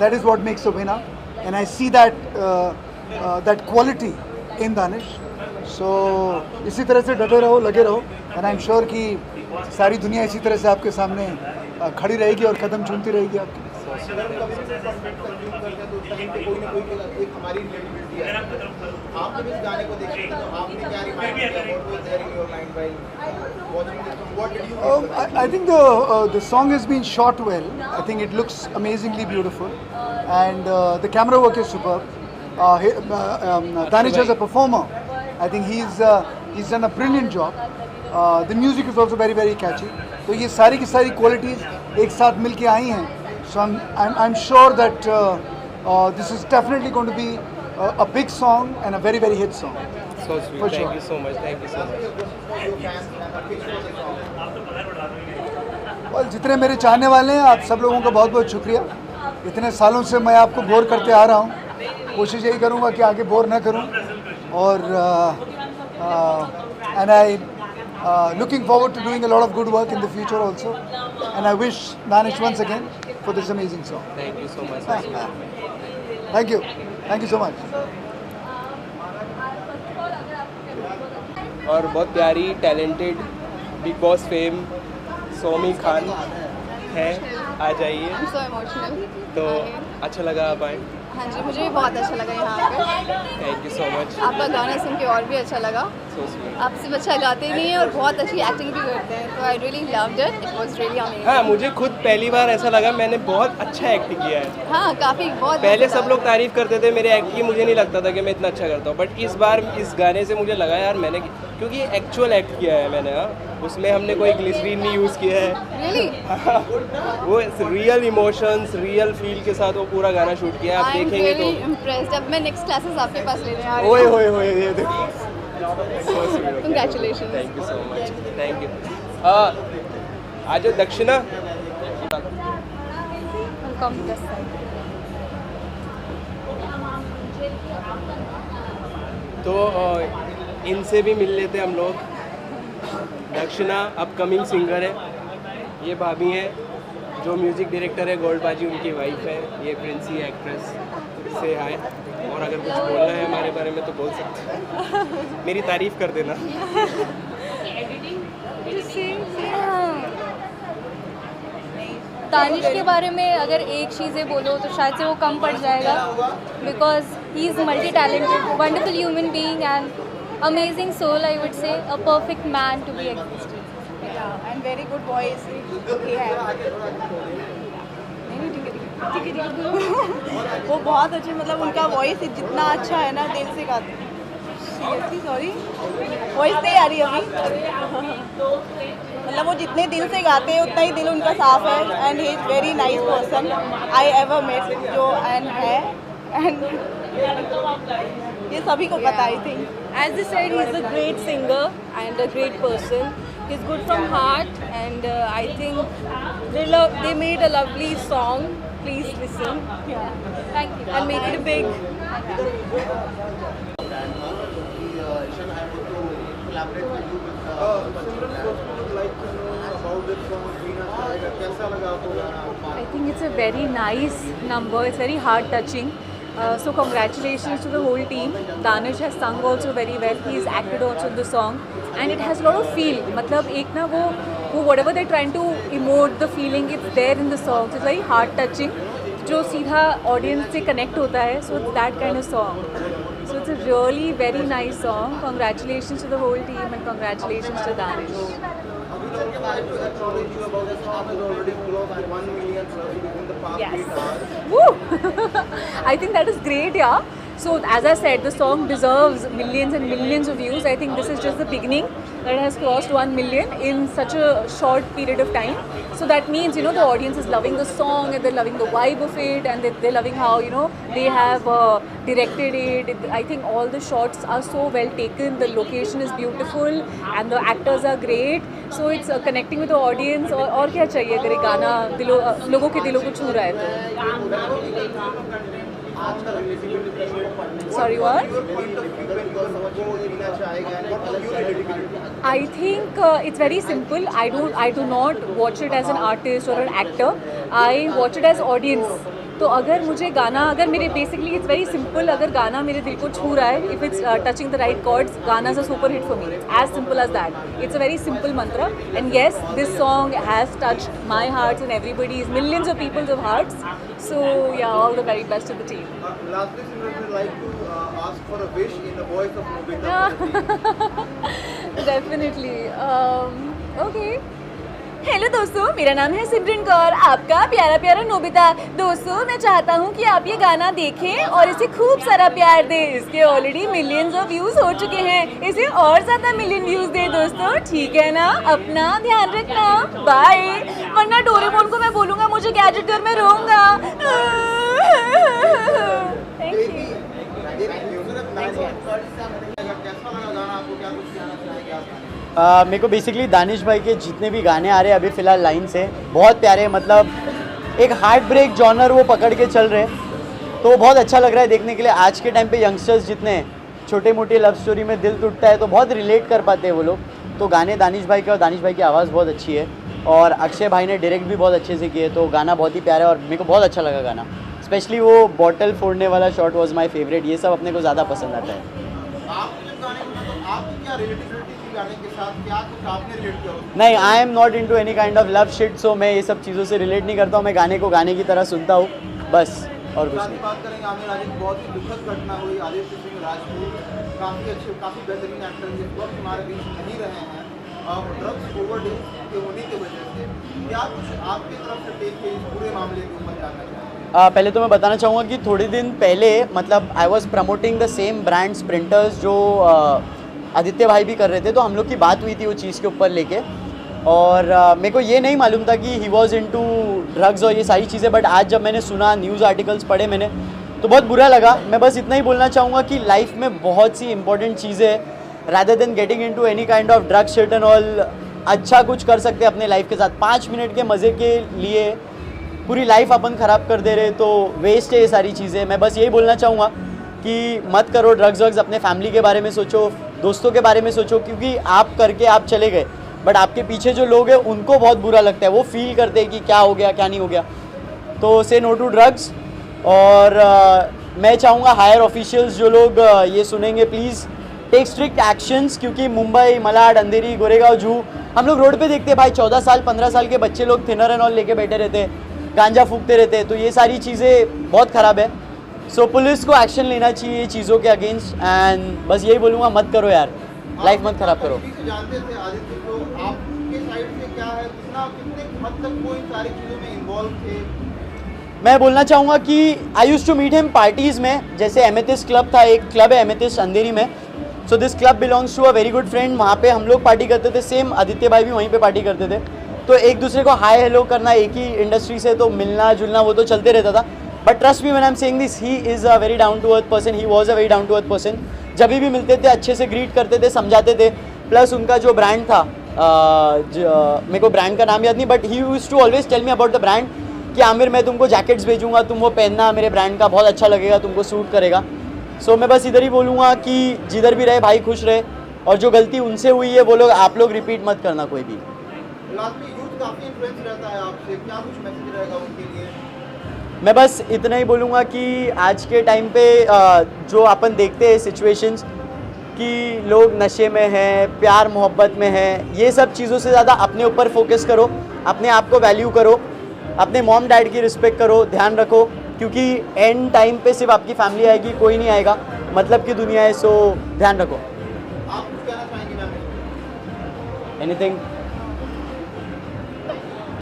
that is what makes a winner, and I see that quality in Danish. So इसी तरह से डटे रहो, लगे रहो, and I'm sure कि सारी दुनिया इसी तरह से आपके सामने खड़ी रहेगी और कदम चूमती रहेगी आपकी।
अगर हम कभी भी कंटेंट कंज्यूम करते हैं तो उस टाइम पे कोई ना कोई एक हमारी रिलेटिविटी है। आप जब इस गाने को देखते हैं तो आपने क्या रिमाइंड किया, what was there in your mind while watching this, what did you
I think the song has been shot well. I think it looks amazingly beautiful, and the camera work is superb. Danish as a performer, I think he's done a brilliant job. The music is also very very catchy. तो ये सारी की सारी qualities एक साथ मिल के आई हैं. So I'm sure that this is definitely going to be a big song and a very very hit song.
So sweet.
For
Thank
sure.
you so much. Thank you so much.
और जितने मेरे चाहने वाले हैं, आप सब लोगों का बहुत बहुत शुक्रिया. इतने सालों से मैं आपको बोर करते आ रहा हूँ. कोशिश यही करूँगा कि आगे बोर ना करूँ. और and I looking forward to doing a lot of good work in the future also. And I wish Danish once again for this amazing song.
Thank you so much.
Thank you. Thank you so much.
और बहुत प्यारी talented Bigg Boss fame Somi Khan है, आ जाइए.
So emotional.
तो अच्छा लगा आप आए.
हाँ जी, मुझे भी बहुत अच्छा लगा यहाँ पे.
Thank you so much.
आपका गाना सुन के और भी अच्छा लगा.
So sweet.
आप सिर्फ अच्छा गाते नहीं हैं और बहुत अच्छी एक्टिंग भी करते हैं. तो I really loved it. It was really amazing.
हाँ, मुझे खुद पहली बार ऐसा लगा मैंने बहुत अच्छा एक्टिंग किया है.
हाँ, काफ़ी बहुत.
पहले सब लोग तारीफ करते थे मेरे एक्ट की, मुझे नहीं लगता था कि मैं इतना अच्छा करता हूँ. बट इस बार इस गाने से मुझे लगा यार मैंने, क्योंकि एक्चुअल एक्ट किया है मैंने. उसमें हमने कोई ग्लिसरीन नहीं यूज़ किया है.
रियली
वो रियल इमोशंस रियल फील के साथ वो पूरा गाना शूट किया है. आप
आई एम
देखेंगे
रियली
तो
इम्प्रेस्ड. अब मैं नेक्स्ट क्लासेस आपके पास लेने आ रही
ओए
हूँ.
होए होए ये देखो.
Congratulations.
Thank you so much. Thank you. आज दक्षिणा.
Welcome this side.
तो इनसे भी मिल लेते हम लोग. दक्षिणा अपकमिंग सिंगर है. ये भाभी है जो म्यूज़िक डायरेक्टर है गोल्ड बाजी, उनकी वाइफ है. ये प्रिंसी एक्ट्रेस से हाय. और अगर कुछ बोलना है हमारे बारे में तो बोल सकते हैं. मेरी तारीफ कर देना.
दानिश के बारे में अगर एक चीज़ें बोलो तो शायद से वो कम पड़ जाएगा. Because he is multi talented, wonderful human being and amazing soul. I would say a perfect man to be existed.
And very good voice ही है. वो बहुत अच्छे, मतलब उनका वॉइस जितना अच्छा है ना, दिल से गाते हैं. सीरियसली सॉरी, वॉइस नहीं आ रही अभी. मतलब वो जितने दिल से गाते हैं उतना ही दिल उनका साफ है. And he is very nice person I ever met जो एंड है. एंड ये सभी को पता I think.
As they said, he's a great singer and a great person. He's good from heart, and I think they made a lovely song. Please listen. Thank you. And make it big. I think it's a very nice number. It's very heart touching. So congratulations to the whole team. Danish has sung also very well. He's acted also in the song, and it has a lot of feel. मतलब एक ना वो whatever they're trying to emote, the feeling it's there in the song. So it's very heart touching. जो सीधा audience से connect होता है. So it's that kind of song. So it's a really very nice song. Congratulations to the whole team and congratulations to Danish. Yes. Woo! I think that is great, yeah. So as I said, the song deserves millions and millions of views. I think this is just the beginning that has crossed 1 million in such a short period of time. So that means, you know, the audience is loving the song and they're loving the vibe of it, and they're loving how, you know, they have directed it. I think all the shots are so well taken. The location is beautiful and the actors are great. So it's connecting with the audience. और क्या चाहिए अगर एक गाना लोगों के दिलों को छू रहा है तो. Sorry, what? I think it's very simple. I do not watch it as an artist or an actor. I watch it as audience. तो अगर मुझे गाना, अगर मेरे बेसिकली इट्स वेरी सिंपल, अगर गाना मेरे दिल को छू रहा है, if it's touching the right chords, गाना is a super hit for me. As simple as that. It's a very simple mantra. And yes, this song has touched my hearts and everybody's, millions of peoples of hearts. So yeah, all the very best to the team.
Lastly, we would like to ask for a wish in the voice of Nobita.
Definitely. Okay. Hello दोस्तों, मेरा नाम है सिमरन कौर, आपका प्यारा प्यारा Nobita. दोस्तों, मैं चाहता हूँ कि आप ये गाना देखें और इसे खूब सारा प्यार दें। इसके ऑलरेडी मिलियंस ऑफ व्यूज हो चुके हैं, इसे और ज़्यादा मिलियन व्यूज दें दोस्तों, ठीक है ना? अपना ध्यान रखना, बाय। वरना डोरेमोन को मैं बोलूँगा मुझे गैजेट कर, मैं रोऊंगा। Thank you.
मेरे को बेसिकली दानिश भाई के जितने भी गाने आ रहे हैं अभी फ़िलहाल लाइन से बहुत प्यारे, मतलब एक हार्ट ब्रेक जॉनर वो पकड़ के चल रहे हैं, तो बहुत अच्छा लग रहा है देखने के लिए। आज के टाइम पे यंगस्टर्स जितने छोटे मोटे लव स्टोरी में दिल टूटता है तो बहुत रिलेट कर पाते हैं वो लोग, तो गाने दानिश भाई के, और दानिश भाई की आवाज़ बहुत अच्छी है और अक्षय भाई ने डायरेक्ट भी बहुत अच्छे से किए, तो गाना बहुत ही प्यारा है और मेरे को बहुत अच्छा लगा गाना। स्पेशली वो बॉटल फोड़ने वाला शॉट वॉज माई फेवरेट, ये सब अपने को ज़्यादा पसंद आता है। नहीं, I am not into any kind of love shit, so मैं ये सब चीज़ों से रिलेट नहीं करता हूँ। मैं गाने को गाने की तरह सुनता हूँ बस, और कुछ नहीं।
बात करेंगे आमिर राजू, बहुत ही दुखद घटना हुई। आदित्य सिंह राजपूत काफ़ी अच्छे, काफ़ी बेहतरीन एक्टर जिस वक्त हमारे बीच नहीं रहे हैं, ड्रग्स ओवरडोज के होने की वजह से, क्या कुछ आपकी तरफ से टेक है इस पूरे मामले के ऊपर जानना चाहेंगे?
पहले तो मैं बताना चाहूँगा कि थोड़े दिन पहले मतलब I was promoting the same brand sprinters जो आदित्य भाई भी कर रहे थे, तो हम लोग की बात हुई थी वो चीज़ के ऊपर लेके, और मेरे को ये नहीं मालूम था कि ही वॉज इनटू ड्रग्स और ये सारी चीज़ें, बट आज जब मैंने सुना, न्यूज़ आर्टिकल्स पढ़े मैंने, तो बहुत बुरा लगा। मैं बस इतना ही बोलना चाहूँगा कि लाइफ में बहुत सी इंपॉर्टेंट चीज़ें, rather than getting into any kind of drug shit and all, अच्छा कुछ कर सकते हैं अपने लाइफ के साथ। 5 मिनट के मज़े के लिए पूरी लाइफ अपन ख़राब कर दे रहे, तो वेस्ट है ये सारी चीज़ें। मैं बस यही बोलना चाहूँगा कि मत करो ड्रग्स वग्स, अपने फैमिली के बारे में सोचो, दोस्तों के बारे में सोचो, क्योंकि आप करके आप चले गए बट आपके पीछे जो लोग हैं उनको बहुत बुरा लगता है, वो फील करते हैं कि क्या हो गया क्या नहीं हो गया। तो से नो टू ड्रग्स। और मैं चाहूँगा हायर ऑफिशियल्स जो लोग ये सुनेंगे, प्लीज़ टेक स्ट्रिक्ट एक्शंस, क्योंकि मुंबई, मलाड, अंधेरी, गोरेगांव, जू, हम लोग रोड पे देखते हैं भाई 14 साल 15 साल के बच्चे लोग थिनर एंड ऑल लेके बैठे रहते हैं, गांजा फूकते रहते हैं, तो ये सारी चीज़ें बहुत ख़राब है। सो पुलिस को एक्शन लेना चाहिए चीज़ों के अगेंस्ट, एंड बस यही बोलूँगा, मत करो यार, लाइफ मत ख़राब करो।
जानते थे आदित्य को, आपके साइड से क्या है, कितने हद तक वो इन सारी चीज़ों में इन्वॉल्व थे?
मैं बोलना चाहूँगा कि I use to meet him parties में, जैसे एमेथिस्ट क्लब था, एक क्लब है एमेथिस्ट अंधेरी में, so this club belongs to a very good friend, वहाँ पे हम लोग पार्टी करते थे, सेम आदित्य भाई भी वहीं पे पार्टी करते थे, तो एक दूसरे को हाय हेलो करना, एक ही इंडस्ट्री से, तो मिलना जुलना वो तो चलते रहता था। But trust me when I am saying this, he is a very down to earth person, he was a very down to earth person. जब भी मिलते थे अच्छे से ग्रीट करते थे, समझाते थे, प्लस उनका जो ब्रांड था, मेरे को ब्रांड का नाम याद नहीं, but he used to always tell me about the brand कि आमिर मैं तुमको जैकेट्स भेजूंगा, तुम वो पहनना, मेरे ब्रांड का बहुत अच्छा लगेगा, तुमको सूट करेगा। सो मैं बस इधर ही बोलूँगा कि जिधर भी रहे भाई खुश रहे, और जो गलती उनसे हुई है वो लोग, आप लोग रिपीट मत करना कोई भी।
काफ़ी इन्फ्लुएंस रहता है आपसे, क्या कुछ मैसेज रहेगा उनके लिए?
मैं बस इतना ही बोलूँगा कि आज के टाइम पे जो अपन देखते हैं सिचुएशंस कि लोग नशे में हैं, प्यार मोहब्बत में हैं, ये सब चीज़ों से ज़्यादा अपने ऊपर फोकस करो, अपने आप को वैल्यू करो, अपने मॉम डैड की रिस्पेक्ट करो, ध्यान रखो, क्योंकि एंड टाइम पे सिर्फ आपकी फैमिली आएगी, कोई नहीं आएगा, मतलब की दुनिया है, सो ध्यान रखो।
आप कुछ कहना चाहेंगे ma'am?
Anything,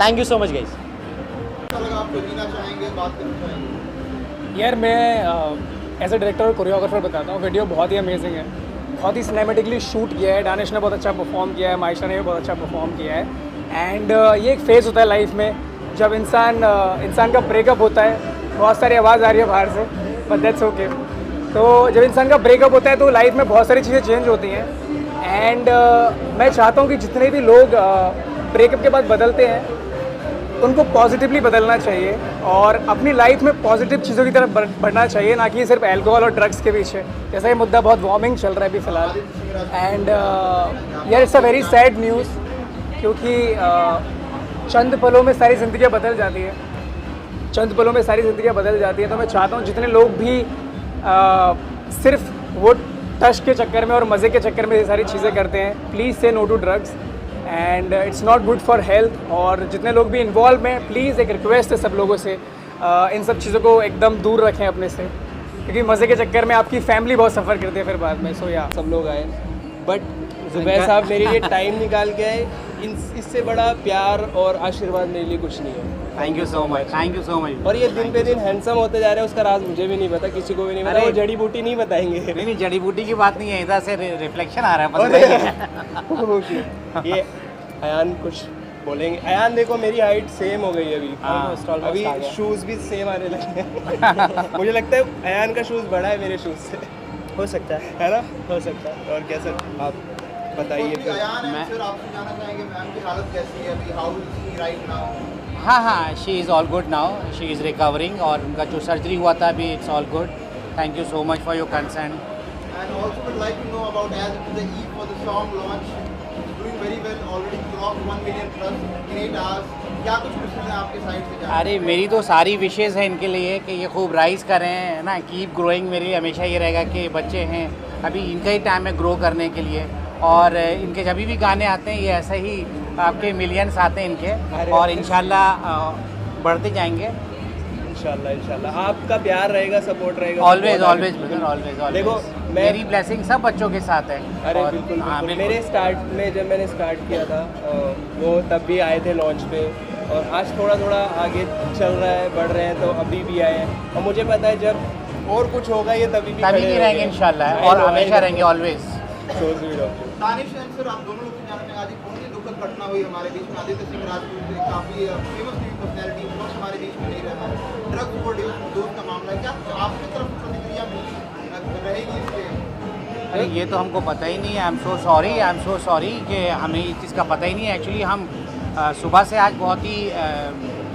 thank you so much guys.
आपको जीना चाहेंगे, बात करना चाहेंगे?
यार मैं एज ए डायरेक्टर और कोरियोग्राफर बताता हूँ, वीडियो बहुत ही अमेजिंग है, बहुत ही सिनेमेटिकली शूट किया है, दानिश ने बहुत अच्छा परफॉर्म किया है, मायशा ने भी बहुत अच्छा परफॉर्म किया है, एंड ये एक फेज़ होता है लाइफ में जब इंसान का ब्रेकअप होता है। बहुत सारी आवाज़ आ रही है बाहर से, बट दैट्स ओके। तो जब इंसान का ब्रेकअप होता है तो लाइफ में बहुत सारी चीज़ें चेंज होती हैं, एंड मैं चाहता हूँ कि जितने भी लोग ब्रेकअप के बाद बदलते हैं उनको पॉजिटिवली बदलना चाहिए और अपनी लाइफ में पॉजिटिव चीज़ों की तरफ बढ़ना चाहिए, ना कि सिर्फ अल्कोहल और ड्रग्स के पीछे। जैसा ये मुद्दा बहुत वार्मिंग चल रहा है अभी फ़िलहाल, एंड यार it's a very sad news, क्योंकि चंद पलों में सारी ज़िंदगियाँ बदल जाती है, चंद पलों में सारी ज़िंदगियाँ बदल जाती हैं। तो मैं चाहता हूँ जितने लोग भी सिर्फ वो टच के चक्कर में और मज़े के चक्कर में ये सारी चीज़ें करते हैं, प्लीज़ से no to drugs, and it's not good for health. और जितने लोग भी इन्वॉल्व हैं, प्लीज़ एक रिक्वेस्ट है सब लोगों से, इन सब चीज़ों को एकदम दूर रखें अपने से, क्योंकि मज़े के चक्कर में आपकी फैमिली बहुत सफ़र करती है फिर बाद में। सो या
सब लोग आए, बट जुबैर साहब मेरे लिए टाइम निकाल के आए, इससे बड़ा प्यार और आशीर्वाद मेरे लिए कुछ नहीं है।
Thank you so much, thank you so much.
और ये दिन पे दिन हैंडसम होते जा रहे हैं, उसका राज मुझे भी नहीं पता, किसी को भी नहीं पता।
अरे
वो जड़ी बूटी नहीं बताएंगे।
नहीं जड़ी बूटी की बात नहीं है, इधर से रिफ्लेक्शन आ रहा है बस।
ये अयान कुछ बोलेंगे? अयान देखो मेरी हाइट सेम हो गई अभी, अभी शूज़ भी सेम आने लगे हैं। मुझे लगता है अयान का शूज़ बड़ा है मेरे शूज़ से।
हो सकता है
ना?
हो सकता है।
और कैसे आप बताइए फिर।
अयान है, फिर आपसे जानना चाहेंगे मैम की हालत कैसी है अभी, how is he right now?
हाँ हाँ, she is all good now, she is recovering, और उनका जो सर्जरी हुआ था अभी it's all good. Thank you so much for your concern.
And also would like to know about, as it is the eve for the song launch, it's doing very well, already clocked 1 million plus in 8 hours. क्या कुछ विशेष है आपके side से?
अरे मेरी तो सारी wishes हैं इनके लिए कि ये खूब राइज करें, है ना, कीप ग्रोइंग। मेरी हमेशा ये रहेगा कि बच्चे हैं, अभी इनका ही टाइम है ग्रो करने के लिए, और इनके जब भी गाने आते हैं ये ऐसे ही आपके मिलियंस आते हैं इनके, और इंशाल्लाह बढ़ते जाएंगे।
इंशाल्लाह आपका प्यार रहेगा, सपोर्ट रहेगा।
Always always brother, always always.
देखो
मेरी ब्लेसिंग सब बच्चों के साथ है।
अरे
और
बिल्कुल,
हाँ,
बिल्कुल।
बिल्कुल।
मेरे स्टार्ट में जब मैंने स्टार्ट किया था वो तब भी आए थे लॉन्च पे, और आज थोड़ा थोड़ा आगे चल रहा है, बढ़ रहे हैं, तो अभी भी आए हैं। और मुझे पता है जब और कुछ होगा ये तभी भी
रहेंगे इंशाल्लाह, और हमेशा रहेंगे ऑलवेज।
दानिश एंड सर, आप दोनों लोग से जानना चाहेंगे, आज एक बहुत ही दुखद घटना हुई हमारे बीच में। आदित्य सिंह राजपूत से काफ़ी फेमस टीवी पर्सनैलिटी उस वक्त हमारे बीच में नहीं रहता, ड्रग्स ओवरडोज का मामला है। क्या आपकी तरफ से प्रतिक्रिया मिली रहेगी इसके?
अरे ये तो हमको पता ही नहीं है। आई एम सो सॉरी कि हमें इस चीज़ का पता ही नहीं है। एक्चुअली हम सुबह से आज बहुत ही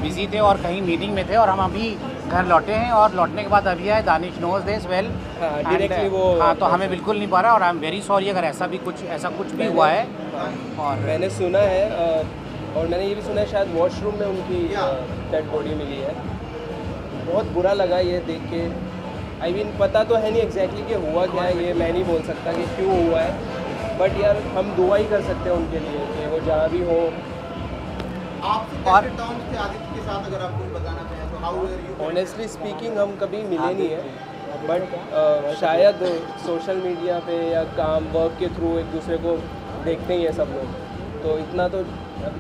बिजी थे और कहीं मीटिंग में थे, और हम अभी घर लौटे हैं, और लौटने के बाद अभी आए। Danish knows this well
directly वो।
हाँ, तो हमें बिल्कुल नहीं पा रहा, और आई एम वेरी सॉरी अगर ऐसा कुछ भी हुआ है। और
मैंने सुना है, और मैंने ये भी सुना है शायद वॉशरूम में उनकी डेड बॉडी मिली है। बहुत बुरा लगा ये देख के। आई मीन पता तो है नहीं एग्जैक्टली कि हुआ क्या है, ये मैं नहीं बोल सकता कि क्यों हुआ है, बट यार हम दुआ ही कर सकते हैं उनके लिए कि वो जहाँ भी हो।
आपसे कैसे टर्म्स थे आदित्य के साथ, अगर आप कुछ बताना चाहें तो? How were you?
Honestly speaking हम कभी मिले नहीं हैं, बट शायद सोशल मीडिया पे या काम वर्क के थ्रू एक दूसरे को देखते ही हैं सब लोग। तो इतना तो,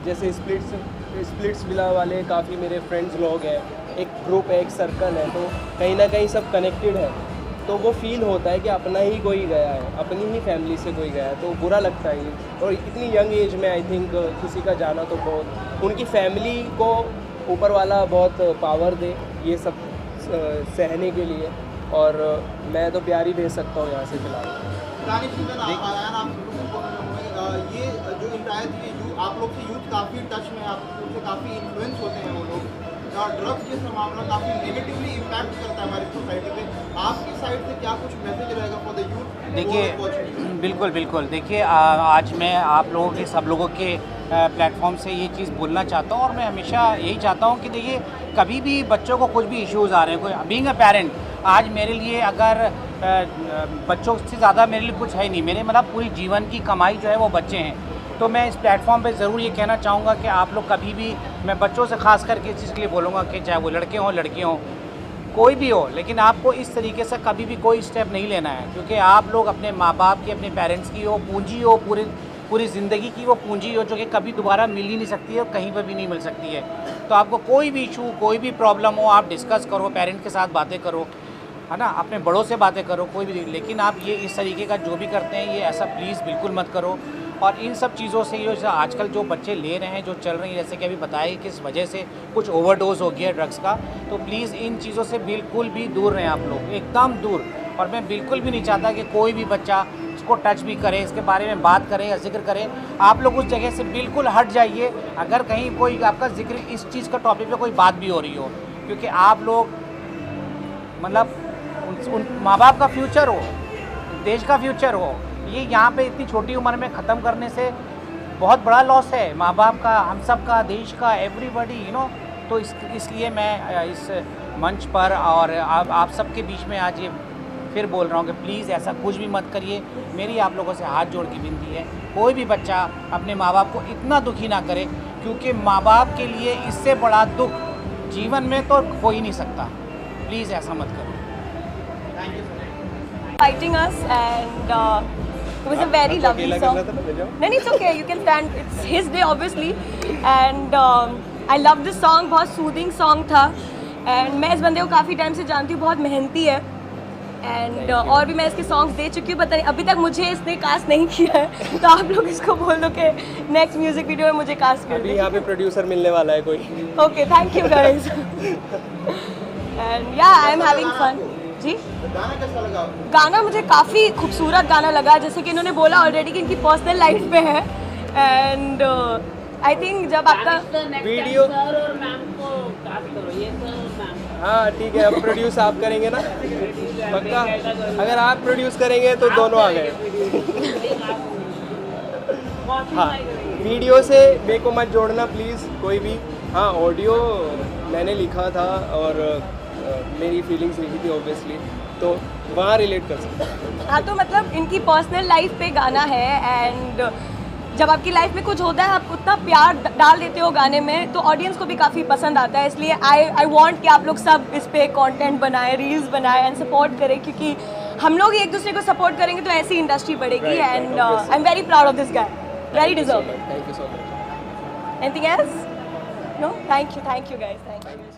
जैसे स्प्लिट्स विला वाले काफ़ी मेरे फ्रेंड्स लोग हैं, एक ग्रुप है, एक सर्कल है, तो कहीं ना कहीं सब कनेक्टेड है, तो वो फील होता है कि अपना ही कोई गया है, अपनी ही फैमिली से कोई गया है, तो बुरा लगता है ये। और इतनी यंग एज में आई थिंक किसी का जाना तो बहुत, उनकी फैमिली को ऊपर वाला बहुत पावर दे ये सब सहने के लिए, और मैं तो प्यार ही भेज सकता हूँ यहाँ से फिलहाल।
ये जो इंटायर आप लोग से यूथ काफ़ी टच में, आप लोग से काफ़ी इन्फ्लुएंस होते हैं वो लोग, और ड्रग्स जैसा मामला काफ़ी नेगेटिवली इम्पैक्ट करता है हमारी सोसाइटी पे। आपकी साइड से क्या कुछ मैसेज रहेगा फॉर द यूथ?
देखिए बिल्कुल बिल्कुल, देखिए आज मैं आप लोगों के सब लोगों के प्लेटफॉर्म से ये चीज़ बोलना चाहता हूँ, और मैं हमेशा यही चाहता हूँ कि देखिए कभी भी बच्चों को कुछ भी इश्यूज़ आ रहे हैं, कोई बीइंग अ पेरेंट, आज मेरे लिए अगर बच्चों से ज़्यादा मेरे लिए कुछ है नहीं, मेरे मतलब पूरी जीवन की कमाई जो है वो बच्चे हैं। तो मैं इस प्लेटफॉर्म पे ज़रूर ये कहना चाहूँगा कि आप लोग कभी भी, मैं बच्चों से ख़ास करके इस चीज़ के लिए बोलूँगा कि चाहे वो लड़के हों लड़कियाँ हों, कोई भी हो, लेकिन आपको इस तरीके से कभी भी कोई स्टेप नहीं लेना है, क्योंकि आप लोग अपने माँ बाप की, अपने पेरेंट्स की वो पूंजी हो, पूरी ज़िंदगी की वो पूंजी हो, जो कि कभी दोबारा मिल ही नहीं सकती है और कहीं पर भी नहीं मिल सकती है। तो आपको कोई भी इशू, कोई भी प्रॉब्लम हो, आप डिस्कस करो, पेरेंट्स के साथ बातें करो, है ना, अपने बड़ों से बातें करो, कोई भी। लेकिन आप ये इस तरीके का जो भी करते हैं, ये ऐसा प्लीज़ बिल्कुल मत करो। और इन सब चीज़ों से ये आजकल जो बच्चे ले रहे हैं, जो चल रही हैं, जैसे कि अभी बताया किस वजह से कुछ ओवरडोज हो गया ड्रग्स का, तो प्लीज़ इन चीज़ों से बिल्कुल भी दूर रहें आप लोग, एकदम दूर। और मैं बिल्कुल भी नहीं चाहता कि कोई भी बच्चा इसको टच भी करे, इसके बारे में बात करे या जिक्र करे। आप लोग उस जगह से बिल्कुल हट जाइए, अगर कहीं कोई आपका जिक्र इस चीज़ का टॉपिक पे कोई बात भी हो रही हो, क्योंकि आप लोग मतलब उन माँ बाप का फ्यूचर हो, देश का फ्यूचर हो, ये यहाँ पे इतनी छोटी उम्र में ख़त्म करने से बहुत बड़ा लॉस है माँ बाप का, हम सब का, देश का, एवरीबॉडी, यू नो। तो इसलिए मैं इस मंच पर और आप सबके बीच में आज ये फिर बोल रहा हूँ कि प्लीज़ ऐसा कुछ भी मत करिए। मेरी आप लोगों से हाथ जोड़ की विनती है, कोई भी बच्चा अपने माँ बाप को इतना दुखी ना करे, क्योंकि माँ बाप के लिए इससे बड़ा दुख जीवन में तो हो ही नहीं सकता। प्लीज़ ऐसा मत करो।
Fighting us, and It was a very lovely song. No, it's okay. You can stand. It's his day, obviously. And I love this song. बहुत soothing song था. And मैं इस बंदे को काफ़ी टाइम से जानती हूँ. बहुत मेहनती है. And और भी मैं इसके सॉन्ग्स दे चुकी हूँ. पता नहीं अभी तक मुझे इसने कास्ट नहीं किया है. तो आप लोग इसको बोल दो कि नेक्स्ट म्यूजिक वीडियो में मुझे कास्ट कर
अभी यहाँ पे प्रोड्यूसर मिलने वाला है कोई.
Okay, thank you guys. And yeah, I'm having fun. जी.
गाना कैसा लगा आपको?
गाना मुझे काफ़ी खूबसूरत गाना लगा, जैसे कि इन्होंने बोला ऑलरेडी कि इनकी पर्सनल लाइफ पे है. एंड आई थिंक जब आपका
वीडियो हाँ ठीक है, अब प्रोड्यूस आप करेंगे ना पक्का. अगर आप प्रोड्यूस करेंगे तो दोनों आ गए. हाँ वीडियो से मेरे को मत जोड़ना प्लीज़ कोई भी. हाँ ऑडियो मैंने लिखा था और मेरी फीलिंग्स लिखी थी ऑब्वियसली, तो वहाँ रिलेट कर सकते हैं.
हाँ तो मतलब इनकी पर्सनल लाइफ पे गाना है. एंड जब आपकी लाइफ में कुछ होता है आप उतना प्यार डाल देते हो गाने में, तो ऑडियंस को भी काफ़ी पसंद आता है. इसलिए आई वांट कि आप लोग सब इस पे कंटेंट बनाएं, रील्स बनाएं एंड सपोर्ट करें, क्योंकि हम लोग एक दूसरे को सपोर्ट करेंगे तो ऐसी इंडस्ट्री बढ़ेगी. And I am very proud of this guy. Very deserve.
Thank you so much.
Anything else? No? Thank you guys. Thank you.